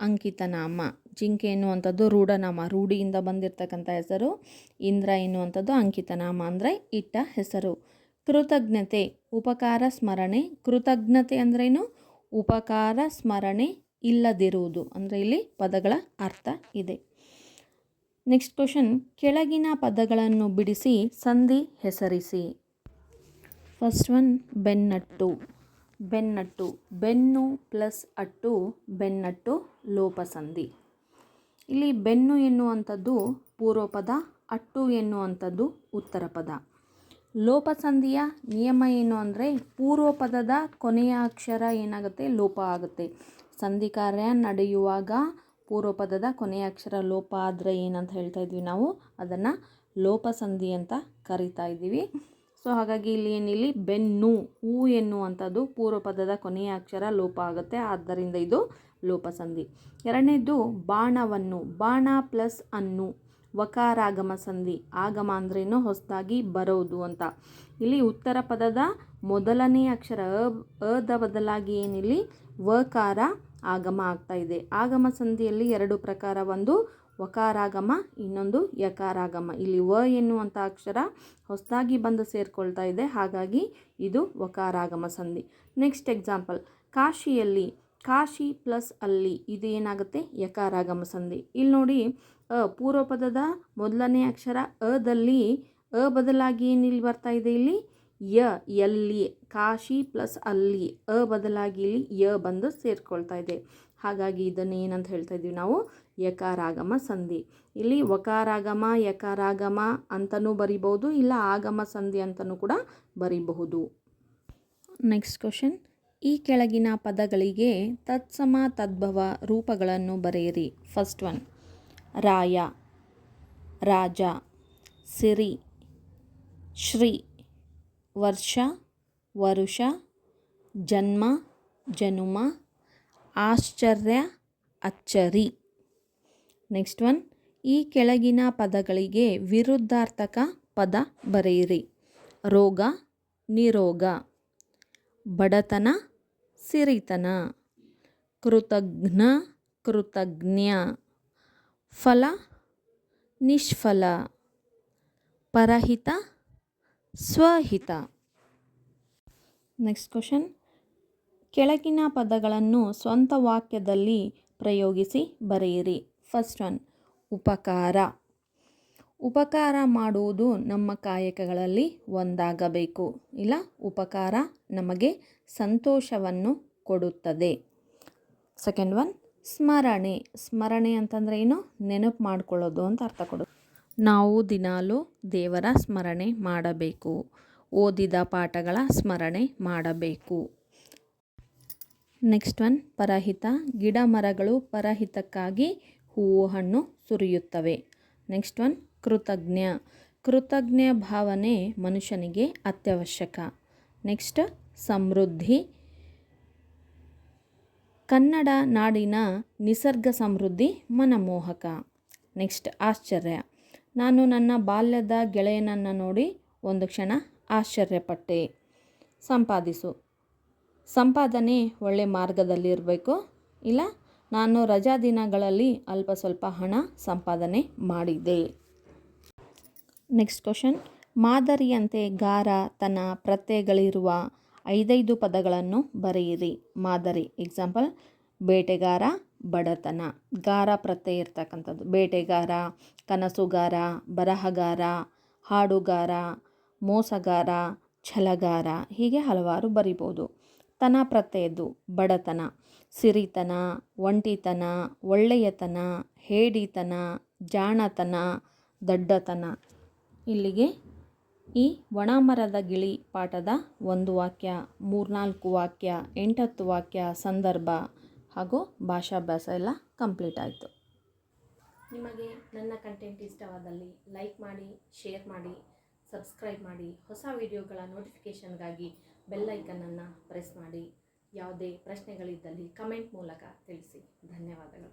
ಅಂಕಿತನಾಮ. ಜಿಂಕೆ ಎನ್ನುವಂಥದ್ದು ರೂಢನಾಮ, ರೂಢಿಯಿಂದ ಬಂದಿರತಕ್ಕಂಥ ಹೆಸರು. ಇಂದ್ರ ಎನ್ನುವಂಥದ್ದು ಅಂಕಿತನಾಮ, ಅಂದರೆ ಇಟ್ಟ ಹೆಸರು. ಕೃತಜ್ಞತೆ, ಉಪಕಾರ ಸ್ಮರಣೆ. ಕೃತಜ್ಞತೆ ಅಂದ್ರೇನು? ಉಪಕಾರ ಸ್ಮರಣೆ ಇಲ್ಲದಿರುವುದು, ಅಂದರೆ ಇಲ್ಲಿ ಪದಗಳ ಅರ್ಥ ಇದೆ. ನೆಕ್ಸ್ಟ್ ಕ್ವಶನ್, ಕೆಳಗಿನ ಪದಗಳನ್ನು ಬಿಡಿಸಿ ಸಂಧಿ ಹೆಸರಿಸಿ. First one, ಬೆನ್ನಟ್ಟು. ಬೆನ್ನಟ್ಟು, ಬೆನ್ನು ಪ್ಲಸ್ ಅಟ್ಟು, ಬೆನ್ನಟ್ಟು ಲೋಪಸಂಧಿ. ಇಲ್ಲಿ ಬೆನ್ನು ಎನ್ನುವಂಥದ್ದು ಪೂರ್ವಪದ, ಅಟ್ಟು ಎನ್ನುವಂಥದ್ದು ಉತ್ತರ ಪದ. ಲೋಪಸಂಧಿಯ ನಿಯಮ ಏನು ಅಂದರೆ ಪೂರ್ವಪದದ ಕೊನೆಯ ಅಕ್ಷರ ಏನಾಗುತ್ತೆ, ಲೋಪ ಆಗುತ್ತೆ. ಸಂಧಿ ಕಾರ್ಯ ನಡೆಯುವಾಗ ಪೂರ್ವಪದದ ಕೊನೆಯ ಅಕ್ಷರ ಲೋಪ ಆದರೆ ಏನಂತ ಹೇಳ್ತಾ ಇದ್ವಿ ನಾವು, ಅದನ್ನು ಲೋಪಸಂಧಿ ಅಂತ ಕರಿತಾ ಇದ್ದೀವಿ. ಸೊ ಹಾಗಾಗಿ ಇಲ್ಲಿ ಬೆನ್ನು, ಹೂ ಎನ್ನುವಂಥದ್ದು ಪೂರ್ವಪದದ ಕೊನೆಯ ಅಕ್ಷರ ಲೋಪ ಆಗುತ್ತೆ, ಆದ್ದರಿಂದ ಇದು ಲೋಪಸಂಧಿ. ಎರಡನೇದು ಬಾಣವನ್ನು. ಬಾಣ ಪ್ಲಸ್ ಅನ್ನು, ವಕಾರಾಗಮ ಸಂಧಿ. ಆಗಮ ಅಂದ್ರೇನು, ಹೊಸದಾಗಿ ಬರೋದು ಅಂತ. ಇಲ್ಲಿ ಉತ್ತರ ಪದದ ಮೊದಲನೇ ಅಕ್ಷರ ಅದ ಬದಲಾಗಿ ಏನಿಲ್ಲಿ ವಕಾರ ಆಗಮ ಆಗ್ತಾ ಇದೆ. ಆಗಮ ಸಂಧಿಯಲ್ಲಿ ಎರಡು ಪ್ರಕಾರ, ಒಂದು ವಕಾರಾಗಮ, ಇನ್ನೊಂದು ಯಕಾರಾಗಮ. ಇಲ್ಲಿ ವ ಎನ್ನುವಂಥ ಅಕ್ಷರ ಹೊಸದಾಗಿ ಬಂದು ಸೇರಿಕೊಳ್ತಾ ಇದೆ, ಹಾಗಾಗಿ ಇದು ವಕಾರಾಗಮ ಸಂಧಿ. ನೆಕ್ಸ್ಟ್ ಎಕ್ಸಾಂಪಲ್, ಕಾಶಿಯಲ್ಲಿ. ಕಾಶಿ ಪ್ಲಸ್ ಅಲ್ಲಿ, ಇದು ಏನಾಗುತ್ತೆ, ಯಕಾರಾಗಮ ಸಂಧಿ. ಇಲ್ಲಿ ನೋಡಿ, ಪೂರ್ವಪದದ ಮೊದಲನೇ ಅಕ್ಷರ ಅದಲ್ಲಿ ಅ ಬದಲಾಗಿ ಏನಿಲ್ಲಿ ಬರ್ತಾ ಇದೆ, ಇಲ್ಲಿ ಯ, ಎಲ್ಲಿ. ಕಾಶಿ ಪ್ಲಸ್ ಅಲ್ಲಿ, ಅ ಬದಲಾಗಿ ಇಲ್ಲಿ ಯ ಬಂದು ಸೇರಿಕೊಳ್ತಾ ಇದೆ, ಹಾಗಾಗಿ ಇದನ್ನು ಏನಂತ ಹೇಳ್ತಾ ಇದ್ದೀವಿ ನಾವು, ಯಕಾರಾಗಮ ಸಂಧಿ. ಇಲ್ಲಿ ವಕಾರಾಗಮ, ಯಕಾರಾಗಮ ಅಂತಲೂ ಬರಿಬಹುದು, ಇಲ್ಲ ಆಗಮ ಸಂಧಿ ಅಂತಲೂ ಕೂಡ ಬರಿಬಹುದು. ನೆಕ್ಸ್ಟ್ ಕ್ವಶನ್, ಈ ಕೆಳಗಿನ ಪದಗಳಿಗೆ ತತ್ಸಮ ತದ್ಭವ ರೂಪಗಳನ್ನು ಬರೆಯಿರಿ. ಫಸ್ಟ್ ಒನ್, ರಾಯ, ರಾಜ, ಸಿರಿ, ಶ್ರೀ, ವರ್ಷ, ವರುಷ, ಜನ್ಮ, ಜನುಮ, ಆಶ್ಚರ್ಯ, ಅಚ್ಚರಿ. ನೆಕ್ಸ್ಟ್ ಒನ್, ಈ ಕೆಳಗಿನ ಪದಗಳಿಗೆ ವಿರುದ್ಧಾರ್ಥಕ ಪದ ಬರೆಯಿರಿ. ರೋಗ, ನಿರೋಗ. ಬಡತನ, ಸಿರಿತನ. ಕೃತಘ್ನ, ಕೃತಜ್ಞ. ಫಲ, ನಿಷ್ಫಲ. ಪರಹಿತ, ಸ್ವಹಿತ. ನೆಕ್ಸ್ಟ್ ಕ್ವಶನ್, ಕೆಳಗಿನ ಪದಗಳನ್ನು ಸ್ವಂತ ವಾಕ್ಯದಲ್ಲಿ ಪ್ರಯೋಗಿಸಿ ಬರೆಯಿರಿ. ಫಸ್ಟ್ ಒನ್, ಉಪಕಾರ. ಉಪಕಾರ ಮಾಡುವುದು ನಮ್ಮ ಕಾಯಕಗಳಲ್ಲಿ ಒಂದಾಗಬೇಕು. ಇಲ್ಲ, ಉಪಕಾರ ನಮಗೆ ಸಂತೋಷವನ್ನು ಕೊಡುತ್ತದೆ. ಸೆಕೆಂಡ್ ಒನ್, ಸ್ಮರಣೆ. ಸ್ಮರಣೆ ಅಂತಂದರೆ ಏನು? ನೆನಪು ಮಾಡಿಕೊಳ್ಳೋದು ಅಂತ ಅರ್ಥ ಕೊಡೋದು. ನಾವು ದಿನಾಲೂ ದೇವರ ಸ್ಮರಣೆ ಮಾಡಬೇಕು. ಓದಿದ ಪಾಠಗಳ ಸ್ಮರಣೆ ಮಾಡಬೇಕು. ನೆಕ್ಸ್ಟ್ ಒನ್, ಪರಹಿತ. ಗಿಡ ಮರಗಳು ಪರಹಿತಕ್ಕಾಗಿ ಹೂವು ಹಣ್ಣು ಸುರಿಯುತ್ತವೆ. Next one, ಕೃತಜ್ಞ. ಕೃತಜ್ಞ ಭಾವನೆ ಮನುಷ್ಯನಿಗೆ ಅತ್ಯವಶ್ಯಕ. ನೆಕ್ಸ್ಟ್, ಸಮೃದ್ಧಿ. ಕನ್ನಡ ನಾಡಿನ ನಿಸರ್ಗ ಸಮೃದ್ಧಿ ಮನಮೋಹಕ. ನೆಕ್ಸ್ಟ್, ಆಶ್ಚರ್ಯ. ನಾನು ನನ್ನ ಬಾಲ್ಯದ ಗೆಳೆಯನನ್ನು ನೋಡಿ ಒಂದು ಕ್ಷಣ ಆಶ್ಚರ್ಯಪಟ್ಟೆ. ಸಂಪಾದಿಸು. ಸಂಪಾದನೆ ಒಳ್ಳೆ ಮಾರ್ಗದಲ್ಲಿರಬೇಕು. ಇಲ್ಲ, ನಾನು ರಜಾ ದಿನಗಳಲ್ಲಿ ಅಲ್ಪ ಸ್ವಲ್ಪ ಹಣ ಸಂಪಾದನೆ ಮಾಡಿದೆ. ನೆಕ್ಸ್ಟ್ ಕ್ವಶನ್, ಮಾದರಿಯಂತೆ ಗಾರ ತನ ಪ್ರತ್ಯಯಗಳಿರುವ 5 ಪದಗಳನ್ನು ಬರೆಯಿರಿ. ಮಾದರಿ. ಎಕ್ಸಾಂಪಲ್, ಬೇಟೆಗಾರ, ಬಡತನ. ಗಾರ ಪ್ರತ್ಯಯ ಇರ್ತಕ್ಕಂಥದ್ದು. ಬೇಟೆಗಾರ, ಕನಸುಗಾರ, ಬರಹಗಾರ, ಹಾಡುಗಾರ, ಮೋಸಗಾರ, ಛಲಗಾರ, ಹೀಗೆ ಹಲವಾರು ಬರಿಬೋದು. ತನ ಪ್ರತ್ಯಯದ್ದು ಬಡತನ, ಸಿರಿತನ, ಒಂಟಿತನ, ಒಳ್ಳೆಯತನ, ಹೇಡಿತನ, ಜಾಣತನ, ದಡ್ಡತನ. ಇಲ್ಲಿಗೆ ಈ ಒಣಮರದ ಗಿಳಿ ಪಾಠದ 1 ವಾಕ್ಯ, 3-4 ವಾಕ್ಯ, 8-10 ವಾಕ್ಯ, ಸಂದರ್ಭ ಹಾಗೂ ಭಾಷಾಭ್ಯಾಸ ಎಲ್ಲ ಕಂಪ್ಲೀಟ್ ಆಯಿತು. ನಿಮಗೆ ನನ್ನ ಕಂಟೆಂಟ್ ಇಷ್ಟವಾದಲ್ಲಿ ಲೈಕ್ ಮಾಡಿ, ಶೇರ್ ಮಾಡಿ, ಸಬ್ಸ್ಕ್ರೈಬ್ ಮಾಡಿ. ಹೊಸ ವಿಡಿಯೋಗಳ ನೋಟಿಫಿಕೇಷನ್ಗಾಗಿ ಬೆಲ್ ಐಕನನ್ನು ಪ್ರೆಸ್ ಮಾಡಿ. ಯಾವುದೇ ಪ್ರಶ್ನೆಗಳಿದ್ದಲ್ಲಿ ಕಮೆಂಟ್ ಮೂಲಕ ತಿಳಿಸಿ. ಧನ್ಯವಾದಗಳು.